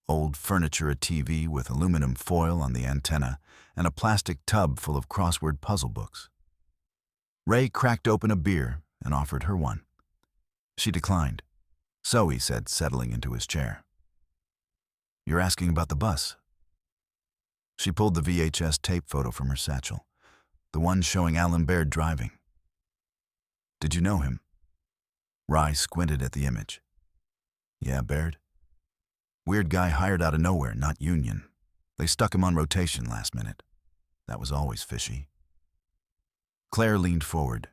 Old furniture, a TV with aluminum foil on the antenna, and a plastic tub full of crossword puzzle books. Ray cracked open a beer and offered her one. She declined. "So," he said, settling into his chair. "You're asking about the bus?" She pulled the VHS tape photo from her satchel, the one showing Alan Baird driving. "Did you know him?" Rye squinted at the image. "Yeah, Baird. Weird guy hired out of nowhere, not union. They stuck him on rotation last minute. That was always fishy." Claire leaned forward.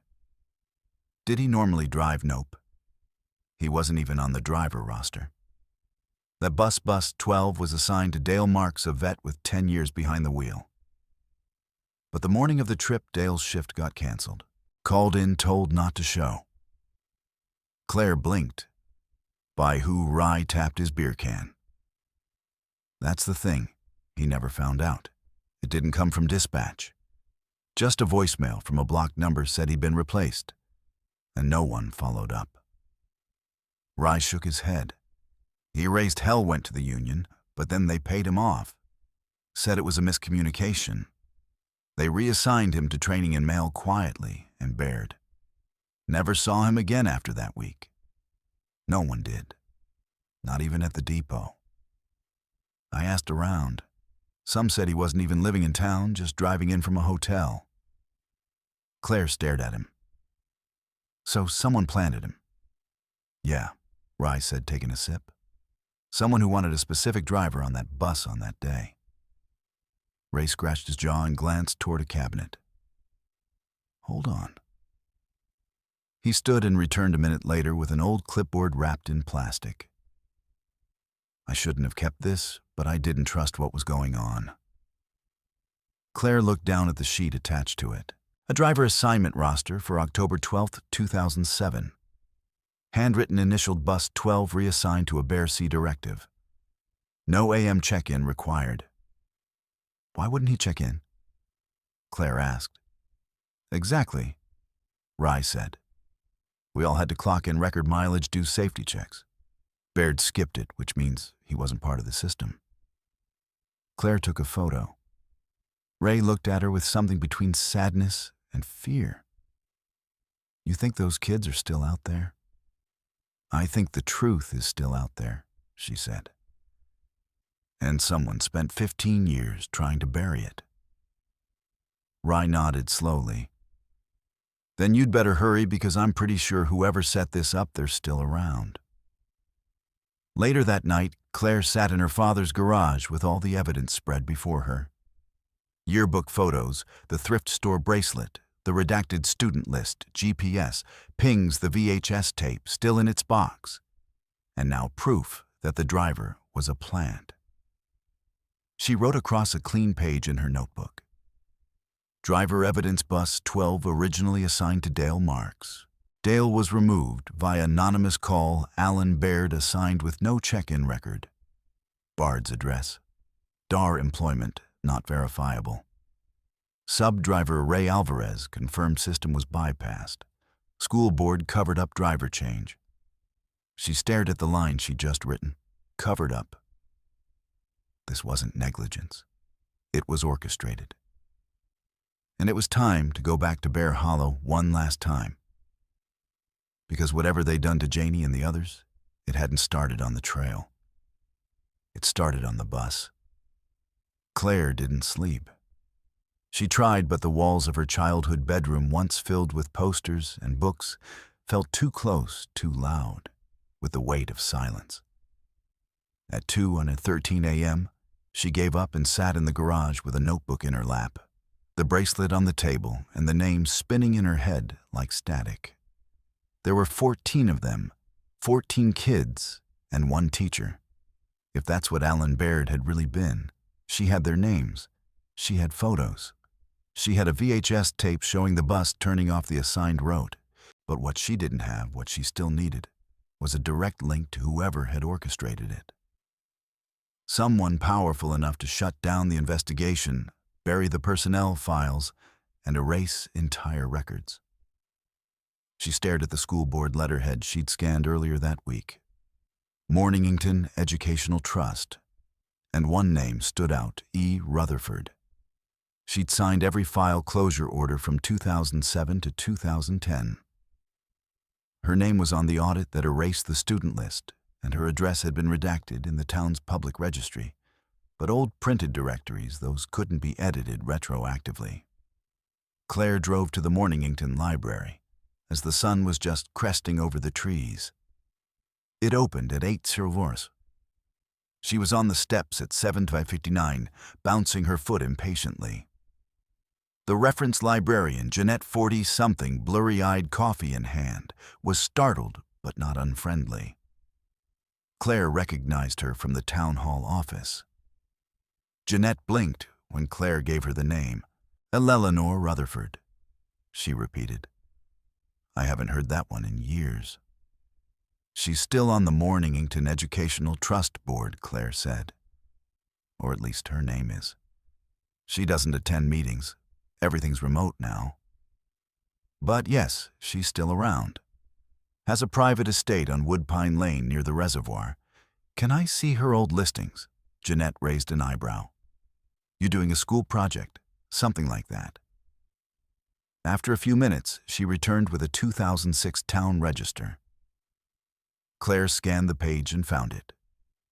"Did he normally drive?" "Nope. He wasn't even on the driver roster. That bus 12 was assigned to Dale Marks, a vet with 10 years behind the wheel. But the morning of the trip, Dale's shift got canceled. Called in, told not to show." Claire blinked. By who Rye tapped his beer can. That's the thing. He never found out. It didn't come from dispatch. Just a voicemail from a blocked number said he'd been replaced, and no one followed up. Rye shook his head. He raised hell, went to the union, but then they paid him off. Said it was a miscommunication. They reassigned him to training in mail quietly and Baird. Never saw him again after that week. No one did. Not even at the depot. I asked around. Some said he wasn't even living in town, just driving in from a hotel. Claire stared at him. "So someone planted him?" "Yeah," Rye said, taking a sip. "Someone who wanted a specific driver on that bus on that day." Ray scratched his jaw and glanced toward a cabinet. "Hold on." He stood and returned a minute later with an old clipboard wrapped in plastic. "I shouldn't have kept this, but I didn't trust what was going on." Claire looked down at the sheet attached to it. A driver assignment roster for October 12, 2007. Handwritten initialed bus 12 reassigned to a Bear C directive. No AM check-in required. "Why wouldn't he check in?" Claire asked. "Exactly," Rye said. "We all had to clock in record mileage, do safety checks. Baird skipped it, which means he wasn't part of the system." Claire took a photo. Ray looked at her with something between sadness and fear. "You think those kids are still out there?" "I think the truth is still out there," she said. "And someone spent 15 years trying to bury it." Rye nodded slowly. "Then you'd better hurry, because I'm pretty sure whoever set this up, they're still around." Later that night, Claire sat in her father's garage with all the evidence spread before her. Yearbook photos, the thrift store bracelet, the redacted student list, GPS, pings the VHS tape still in its box, and now proof that the driver was a plant. She wrote across a clean page in her notebook. Driver evidence bus 12 originally assigned to Dale Marks. Dale was removed via anonymous call. Alan Baird assigned with no check-in record. Bard's address. DAR employment not verifiable. Sub-driver Ray Alvarez confirmed system was bypassed. School board covered up driver change. She stared at the line she'd just written. Covered up. This wasn't negligence. It was orchestrated. And it was time to go back to Bear Hollow one last time. Because whatever they'd done to Janie and the others, it hadn't started on the trail. It started on the bus. Claire didn't sleep. She tried, but the walls of her childhood bedroom, once filled with posters and books, felt too close, too loud, with the weight of silence. At 2:13 a.m., she gave up and sat in the garage with a notebook in her lap, the bracelet on the table and the names spinning in her head like static. There were 14 of them, 14 kids and one teacher. If that's what Alan Baird had really been, she had their names. She had photos. She had a VHS tape showing the bus turning off the assigned route. But what she didn't have, what she still needed, was a direct link to whoever had orchestrated it. Someone powerful enough to shut down the investigation, bury the personnel files, and erase entire records. She stared at the school board letterhead she'd scanned earlier that week. Mornington Educational Trust. And one name stood out, E. Rutherford. She'd signed every file closure order from 2007 to 2010. Her name was on the audit that erased the student list, and her address had been redacted in the town's public registry. But old printed directories, those couldn't be edited retroactively. Claire drove to the Mornington Library, as the sun was just cresting over the trees. It opened at 8:00. She was on the steps at 7:59, bouncing her foot impatiently. The reference librarian, Jeanette, 40-something, blurry-eyed, coffee in hand, was startled but not unfriendly. Claire recognized her from the town hall office. Jeanette blinked when Claire gave her the name. Eleanor Rutherford, she repeated. I haven't heard that one in years. She's still on the Mornington Educational Trust Board, Claire said. Or at least her name is. She doesn't attend meetings. Everything's remote now. But yes, she's still around. Has a private estate on Woodpine Lane near the reservoir. Can I see her old listings? Jeanette raised an eyebrow. You doing a school project? Something like that. After a few minutes, she returned with a 2006 town register. Claire scanned the page and found it.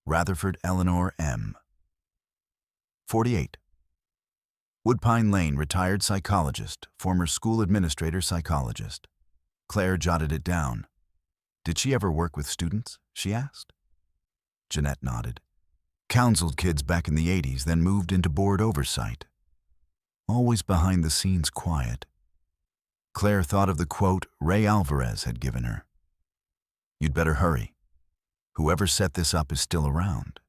Rutherford Eleanor M. 48. Woodpine Lane, retired psychologist, former school administrator psychologist. Claire jotted it down. Did she ever work with students? She asked. Jeanette nodded. Counseled kids back in the 80s, then moved into board oversight. Always behind the scenes quiet. Claire thought of the quote Ray Alvarez had given her. You'd better hurry. Whoever set this up is still around.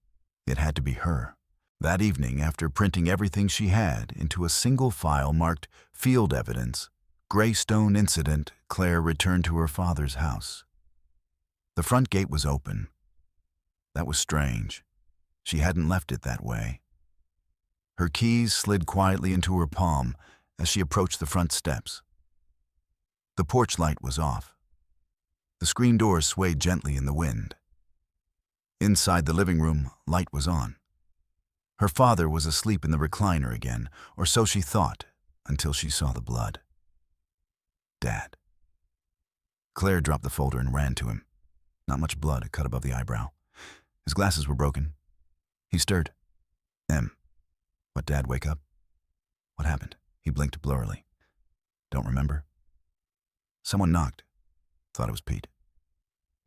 It had to be her. That evening, after printing everything she had into a single file marked Field Evidence, Greystone Incident, Claire returned to her father's house. The front gate was open. That was strange. She hadn't left it that way. Her keys slid quietly into her palm as she approached the front steps. The porch light was off. The screen doors swayed gently in the wind. Inside the living room, light was on. Her father was asleep in the recliner again, or so she thought, until she saw the blood. Dad. Claire dropped the folder and ran to him. Not much blood, a cut above the eyebrow. His glasses were broken. He stirred. What, Dad, wake up? What happened? He blinked blurrily. Don't remember. Someone knocked. Thought it was Pete.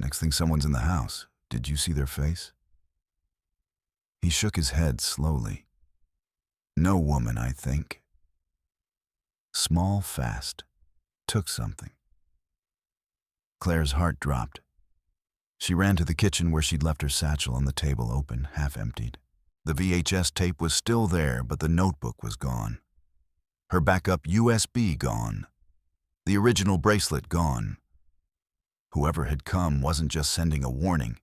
Next thing, someone's in the house. Did you see their face? He shook his head slowly. No woman, I think. Small, fast. Took something. Claire's heart dropped. She ran to the kitchen where she'd left her satchel on the table open, half emptied. The VHS tape was still there, but the notebook was gone. Her backup USB gone. The original bracelet gone. Whoever had come wasn't just sending a warning.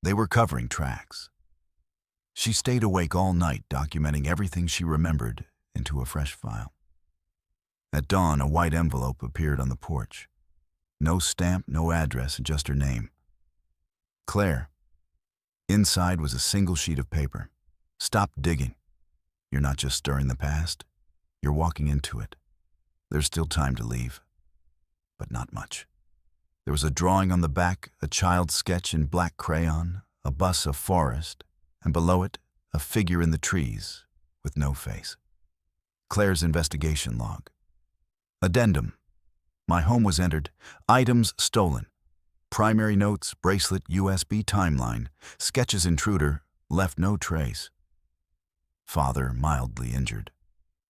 They were covering tracks. She stayed awake all night, documenting everything she remembered into a fresh file. At dawn, a white envelope appeared on the porch. No stamp, no address, just her name. Claire. Inside was a single sheet of paper. Stop digging. You're not just stirring the past. You're walking into it. There's still time to leave, but not much. There was a drawing on the back, a child's sketch in black crayon, a bus of forest, and below it, a figure in the trees with no face. Claire's investigation log. Addendum. My home was entered. Items stolen. Primary notes, bracelet, USB timeline. Sketches intruder, left no trace. Father mildly injured.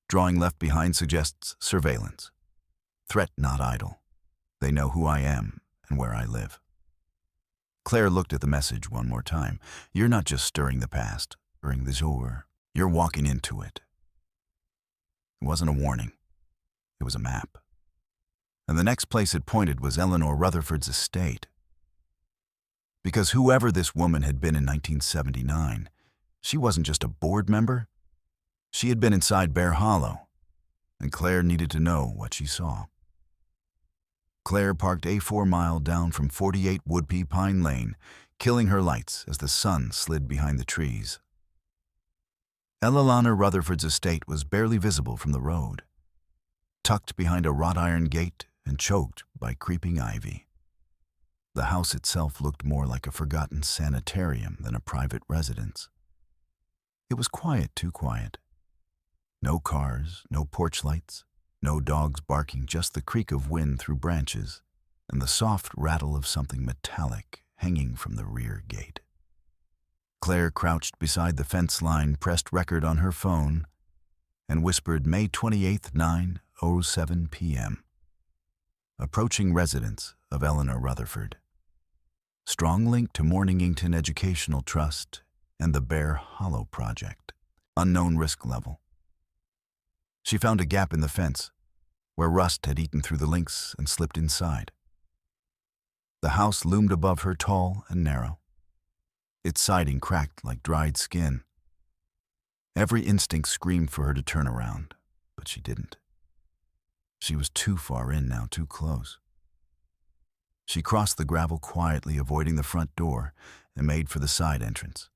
Drawing left behind suggests surveillance. Threat not idle. They know who I am and where I live. Claire looked at the message one more time. You're not just stirring the past, stirring the jour. You're walking into it. It wasn't a warning. It was a map. And the next place it pointed was Eleanor Rutherford's estate. Because whoever this woman had been in 1979, she wasn't just a board member. She had been inside Bear Hollow, and Claire needed to know what she saw. Claire parked a 4-mile down from 48 Woodpea Pine Lane, killing her lights as the sun slid behind the trees. Eleanor Rutherford's estate was barely visible from the road, tucked behind a wrought iron gate and choked by creeping ivy. The house itself looked more like a forgotten sanitarium than a private residence. It was quiet, too quiet. No cars, no porch lights, no dogs barking, just the creak of wind through branches and the soft rattle of something metallic hanging from the rear gate. Claire crouched beside the fence line, pressed record on her phone, and whispered May 28th, 9:07 p.m. Approaching residence of Eleanor Rutherford. Strong link to Mornington Educational Trust and the Bear Hollow Project. Unknown risk level. She found a gap in the fence, where rust had eaten through the links and slipped inside. The house loomed above her, tall and narrow. Its siding cracked like dried skin. Every instinct screamed for her to turn around, but she didn't. She was too far in now, too close. She crossed the gravel quietly, avoiding the front door, and made for the side entrance.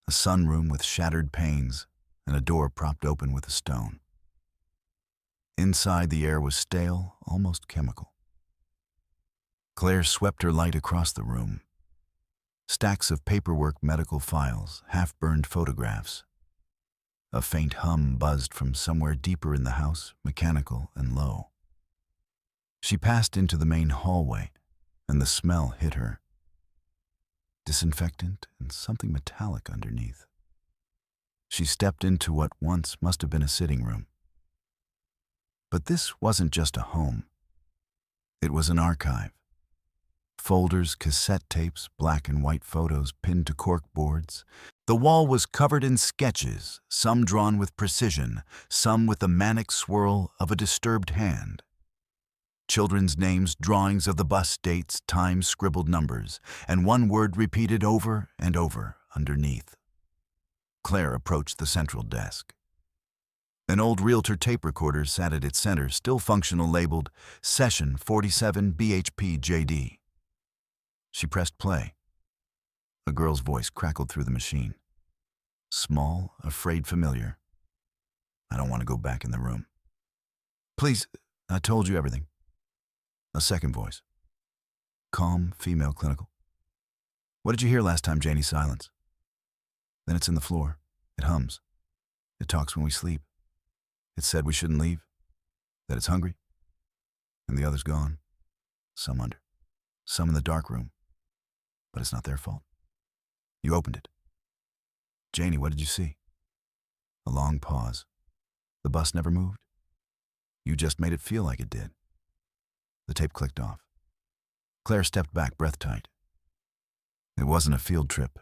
A sunroom with shattered panes and a door propped open with a stone. Inside, the air was stale, almost chemical. Claire swept her light across the room. Stacks of paperwork, medical files, half-burned photographs. A faint hum buzzed from somewhere deeper in the house, mechanical and low. She passed into the main hallway, and the smell hit her. Disinfectant and something metallic underneath. She stepped into what once must have been a sitting room. But this wasn't just a home. It was an archive. Folders, cassette tapes, black and white photos pinned to cork boards. The wall was covered in sketches, some drawn with precision, some with the manic swirl of a disturbed hand. Children's names, drawings of the bus dates, times, scribbled numbers, and one word repeated over and over underneath. Claire approached the central desk. An old Realtor tape recorder sat at its center, still functional, labeled Session 47 BHP JD. She pressed play. A girl's voice crackled through the machine. Small, afraid, familiar. I don't want to go back in the room. Please, I told you everything. A second voice. Calm, female, clinical. What did you hear last time, Janie? Silence. Then it's in the floor. It hums. It talks when we sleep. It said we shouldn't leave, that it's hungry, and the other's gone. Some under, some in the dark room. But it's not their fault. You opened it. Janie, what did you see? A long pause. The bus never moved. You just made it feel like it did. The tape clicked off. Claire stepped back, breath tight. It wasn't a field trip.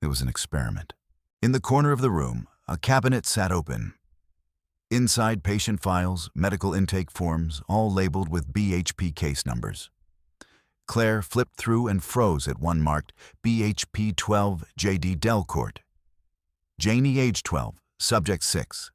It was an experiment. In the corner of the room, a cabinet sat open. Inside, patient files, medical intake forms, all labeled with BHP case numbers. Claire flipped through and froze at one marked BHP 12 JD Delcourt. Janie, age 12, subject 6.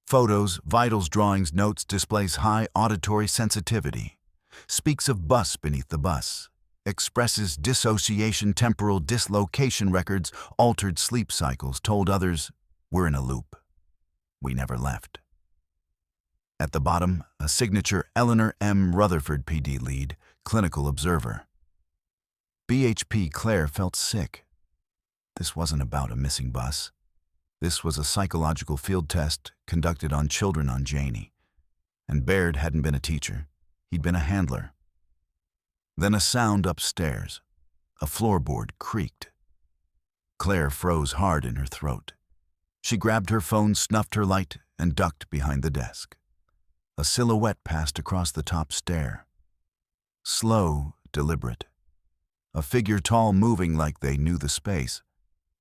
Photos, vitals, drawings, notes, displays high auditory sensitivity. Speaks of bus beneath the bus. Expresses dissociation, temporal dislocation records, altered sleep cycles, told others, we're in a loop. We never left. At the bottom, a signature, Eleanor M. Rutherford, PD lead, clinical observer. BHP. Claire felt sick. This wasn't about a missing bus. This was a psychological field test conducted on children on Janie. And Baird hadn't been a teacher. He'd been a handler. Then a sound upstairs. A floorboard creaked. Claire froze hard in her throat. She grabbed her phone, snuffed her light, and ducked behind the desk. A silhouette passed across the top stair. Slow, deliberate. A figure tall, moving like they knew the space.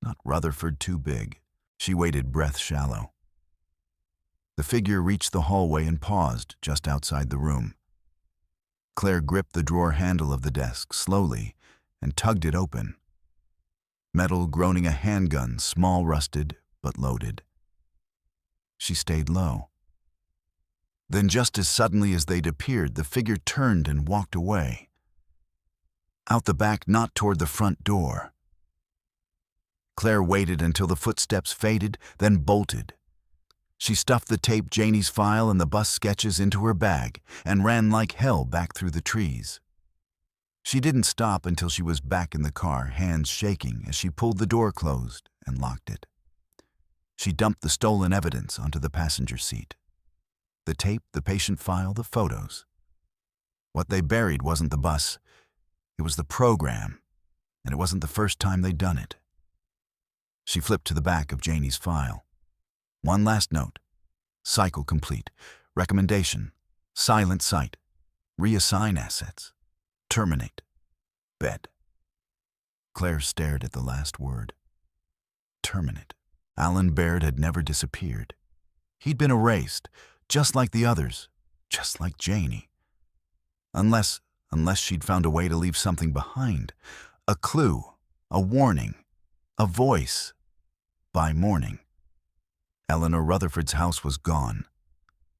Not Rutherford too big. She waited, breath shallow. The figure reached the hallway and paused just outside the room. Claire gripped the drawer handle of the desk slowly and tugged it open. Metal groaning, a handgun, small, rusted, but loaded. She stayed low. Then, just as suddenly as they'd appeared, the figure turned and walked away. Out the back, not toward the front door. Claire waited until the footsteps faded, then bolted. She stuffed the tape, Janie's file, and the bus sketches into her bag and ran like hell back through the trees. She didn't stop until she was back in the car, hands shaking as she pulled the door closed and locked it. She dumped the stolen evidence onto the passenger seat. The tape, the patient file, the photos. What they buried wasn't the bus. It was the program, and it wasn't the first time they'd done it. She flipped to the back of Janie's file. One last note. Cycle complete. Recommendation. Silent site. Reassign assets. Terminate. Bed. Claire stared at the last word. Terminate. Alan Baird had never disappeared. He'd been erased, just like the others, just like Janie. Unless she'd found a way to leave something behind. A clue, a warning, a voice. By morning, Eleanor Rutherford's house was gone.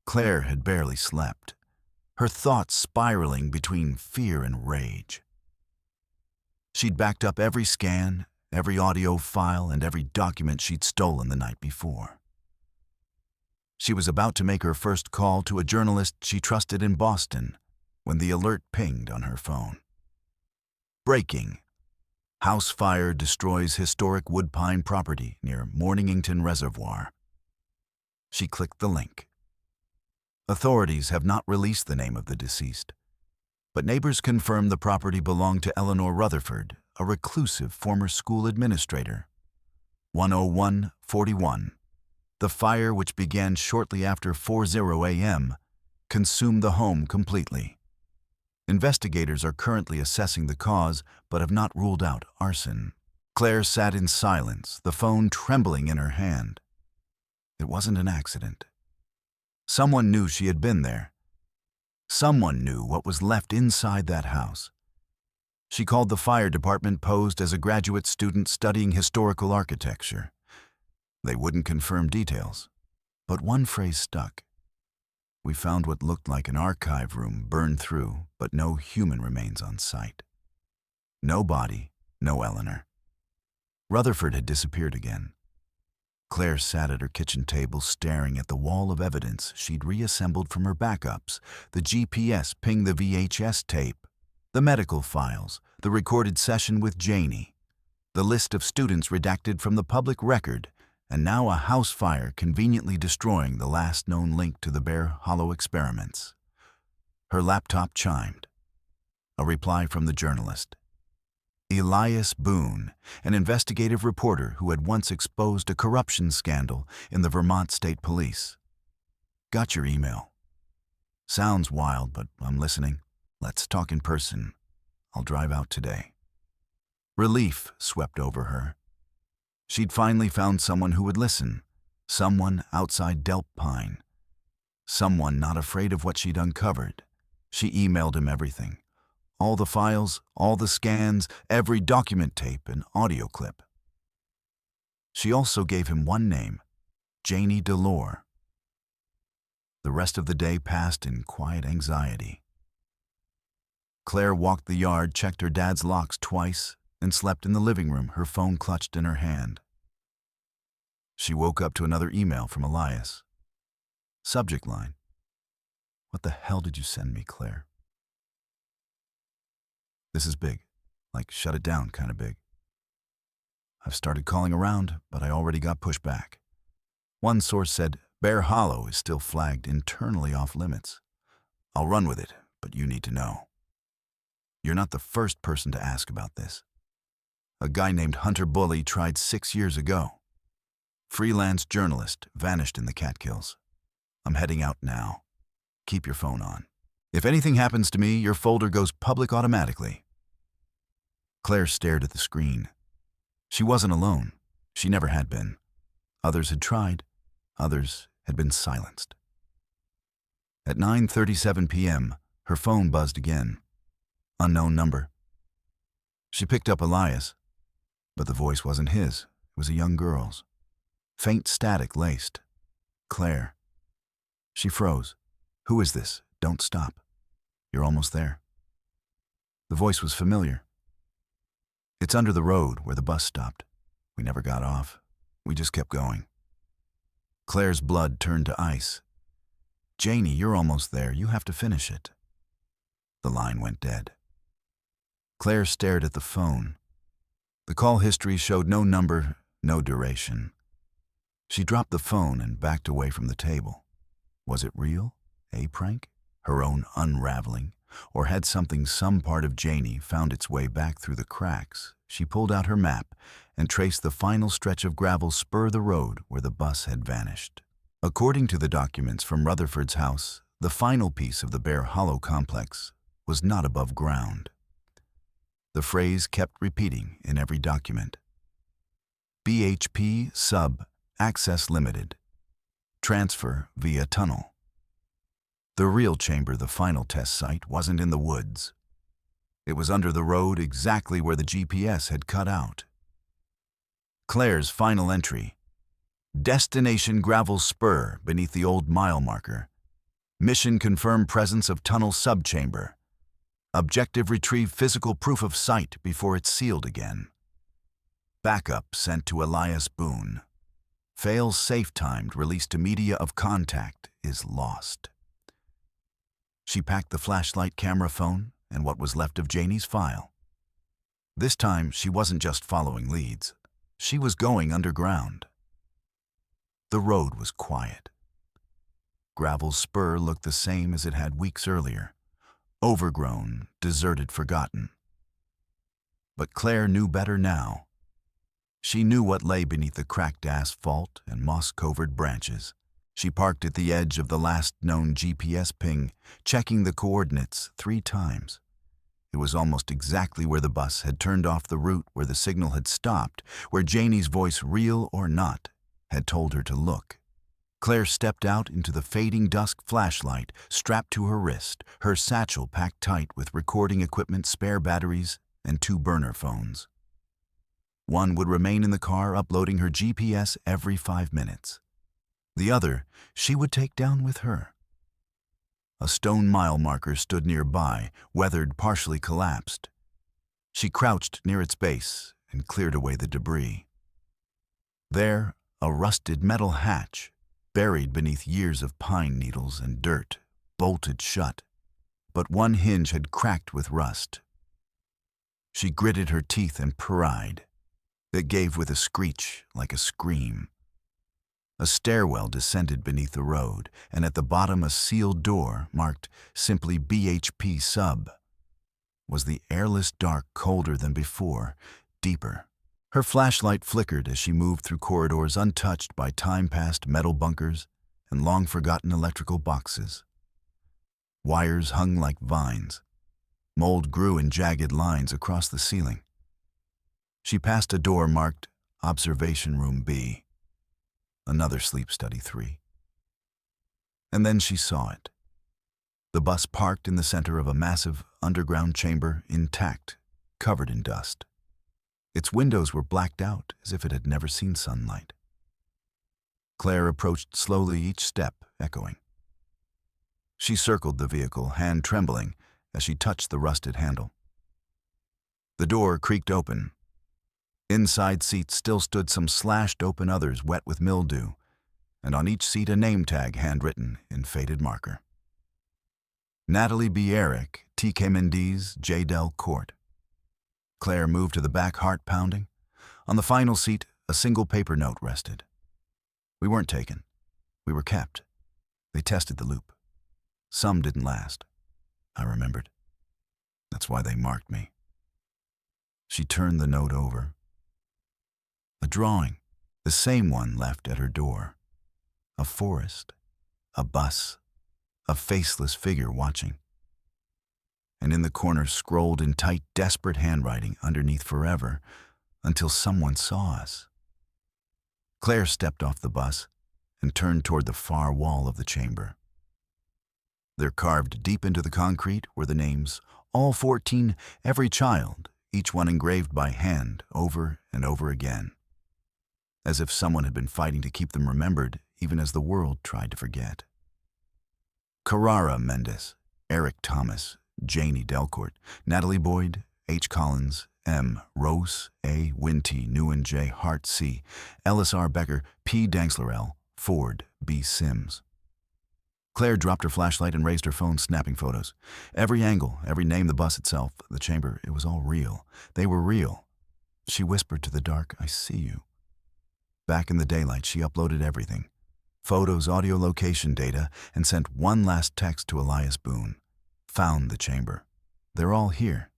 Claire had barely slept, her thoughts spiraling between fear and rage. She'd backed up every scan, every audio file, and every document she'd stolen the night before. She was about to make her first call to a journalist she trusted in Boston when the alert pinged on her phone. Breaking. House fire destroys historic woodpine property near Mornington Reservoir. She clicked the link. Authorities have not released the name of the deceased, but neighbors confirm the property belonged to Eleanor Rutherford, a reclusive former school administrator. 101:41. The fire, which began shortly after 4:00 a.m., consumed the home completely. Investigators are currently assessing the cause, but have not ruled out arson. Claire sat in silence, the phone trembling in her hand. It wasn't an accident. Someone knew she had been there. Someone knew what was left inside that house. She called the fire department, posed as a graduate student studying historical architecture. They wouldn't confirm details, but one phrase stuck. We found what looked like an archive room burned through, but no human remains on site. No body, no Eleanor. Rutherford had disappeared again. Claire sat at her kitchen table staring at the wall of evidence she'd reassembled from her backups, the GPS ping, the VHS tape, the medical files, the recorded session with Janie, the list of students redacted from the public record, and now a house fire conveniently destroying the last known link to the Bear Hollow experiments. Her laptop chimed. A reply from the journalist. Elias Boone, an investigative reporter who had once exposed a corruption scandal in the Vermont State Police. Got your email. Sounds wild, but I'm listening. Let's talk in person. I'll drive out today. Relief swept over her. She'd finally found someone who would listen, someone outside Delp Pine, Someone not afraid of what she'd uncovered. She emailed him everything. All the files, all the scans, every document tape and audio clip. She also gave him one name, Janie Delore. The rest of the day passed in quiet anxiety. Claire walked the yard, checked her dad's locks twice, and slept in the living room, her phone clutched in her hand. She woke up to another email from Elias. Subject line: "What the hell did you send me, Claire?" "This is big. Like, shut it down kind of big. I've started calling around, but I already got pushback. One source said Bear Hollow is still flagged internally off limits. I'll run with it, but you need to know. You're not the first person to ask about this. A guy named Hunter Bully tried 6 years ago. Freelance journalist, vanished in the Catkills. I'm heading out now. Keep your phone on. If anything happens to me, your folder goes public automatically." Claire stared at the screen. She wasn't alone. She never had been. Others had tried. Others had been silenced. At 9:37 p.m., her phone buzzed again. Unknown number. She picked up Elias, but the voice wasn't his. It was a young girl's. Faint static laced. "Claire." She froze. "Who is this? Don't stop. You're almost there." The voice was familiar. "It's under the road where the bus stopped. We never got off. We just kept going." Claire's blood turned to ice. "Janie, you're almost there. You have to finish it." The line went dead. Claire stared at the phone. The call history showed no number, no duration. She dropped the phone and backed away from the table. Was it real? A prank? Her own unraveling? Or had some part of Janie found its way back through the cracks? She pulled out her map and traced the final stretch of gravel spur the road where the bus had vanished. According to the documents from Rutherford's house, the final piece of the Bear Hollow complex was not above ground. The phrase kept repeating in every document. BHP sub access limited. Transfer via tunnel. The real chamber, the final test site, wasn't in the woods. It was under the road, exactly where the GPS had cut out. Claire's final entry. Destination gravel spur beneath the old mile marker. Mission confirm presence of tunnel subchamber. Objective retrieve physical proof of site before it's sealed again. Backup sent to Elias Boone. Fail safe timed release to media of contact is lost. She packed the flashlight, camera, phone, and what was left of Janie's file. This time, she wasn't just following leads. She was going underground. The road was quiet. Gravel's spur looked the same as it had weeks earlier. Overgrown, deserted, forgotten. But Claire knew better now. She knew what lay beneath the cracked asphalt and moss-covered branches. She parked at the edge of the last known GPS ping, checking the coordinates 3 times. It was almost exactly where the bus had turned off the route, where the signal had stopped, where Janie's voice, real or not, had told her to look. Claire stepped out into the fading dusk, flashlight strapped to her wrist, her satchel packed tight with recording equipment, spare batteries, and 2 burner phones. One would remain in the car, uploading her GPS every 5 minutes. The other she would take down with her. A stone mile marker stood nearby, weathered, partially collapsed. She crouched near its base and cleared away the debris. There, a rusted metal hatch, buried beneath years of pine needles and dirt, bolted shut, but one hinge had cracked with rust. She gritted her teeth and pried. It gave with a screech like a scream. A stairwell descended beneath the road, and at the bottom a sealed door marked simply BHP sub. Was the airless dark colder than before, deeper? Her flashlight flickered as she moved through corridors untouched by time-past metal bunkers and long-forgotten electrical boxes. Wires hung like vines. Mold grew in jagged lines across the ceiling. She passed a door marked Observation Room B. Another sleep study 3. And then she saw it. The bus parked in the center of a massive underground chamber, intact, covered in dust. Its windows were blacked out as if it had never seen sunlight. Claire approached slowly, each step echoing. She circled the vehicle, hand trembling as she touched the rusted handle. The door creaked open. Inside seats still stood some slashed open others wet with mildew, and on each seat a name tag handwritten in faded marker. Natalie B. Eric, T.K. Mendes, J. Del Court. Claire moved to the back, heart pounding. On the final seat, a single paper note rested. We weren't taken. We were kept. They tested the loop. Some didn't last. I remembered. That's why they marked me. She turned the note over. A drawing, the same one left at her door. A forest, a bus, a faceless figure watching. And in the corner scrolled in tight, desperate handwriting underneath forever, until someone saw us. Claire stepped off the bus and turned toward the far wall of the chamber. There, carved deep into the concrete, were the names, all 14, every child, each one engraved by hand over and over again, as if someone had been fighting to keep them remembered even as the world tried to forget. Carrara Mendes, Eric Thomas, Janie Delcourt, Natalie Boyd, H. Collins, M. Rose, A. Winty, Newen J. Hart C. Ellis R. Becker, P. Danksler L. Ford, B. Sims. Claire dropped her flashlight and raised her phone, snapping photos. Every angle, every name, the bus itself, the chamber, it was all real. They were real. She whispered to the dark, I see you. Back in the daylight, she uploaded everything. Photos, audio, location data, and sent one last text to Elias Boone. Found the chamber. They're all here.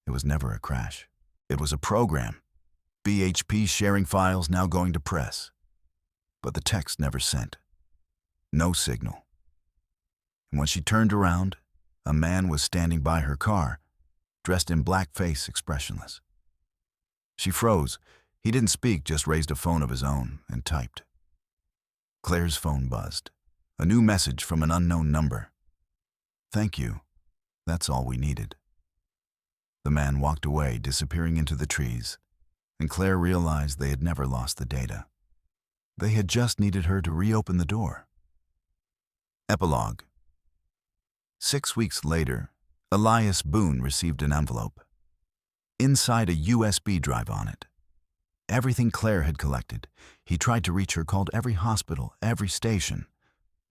It was never a crash. It was a program. BHP sharing files, now going to press. But the text never sent. No signal. And when she turned around, a man was standing by her car, dressed in blackface, expressionless. She froze. He didn't speak, just raised a phone of his own and typed. Claire's phone buzzed. A new message from an unknown number. Thank you. That's all we needed. The man walked away, disappearing into the trees, and Claire realized they had never lost the data. They had just needed her to reopen the door. Epilogue. 6 weeks later, Elias Boone received an envelope. Inside a USB drive on it. Everything Claire had collected. He tried to reach her, called every hospital, every station.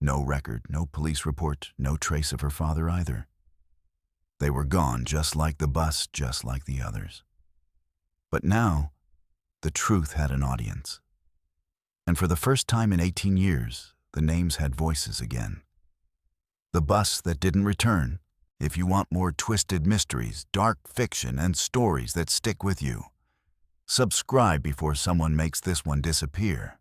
No record, no police report, no trace of her father either. They were gone, just like the bus, just like the others. But now, the truth had an audience. And for the first time in 18 years, the names had voices again. The bus that didn't return. If you want more twisted mysteries, dark fiction, and stories that stick with you, subscribe before someone makes this one disappear.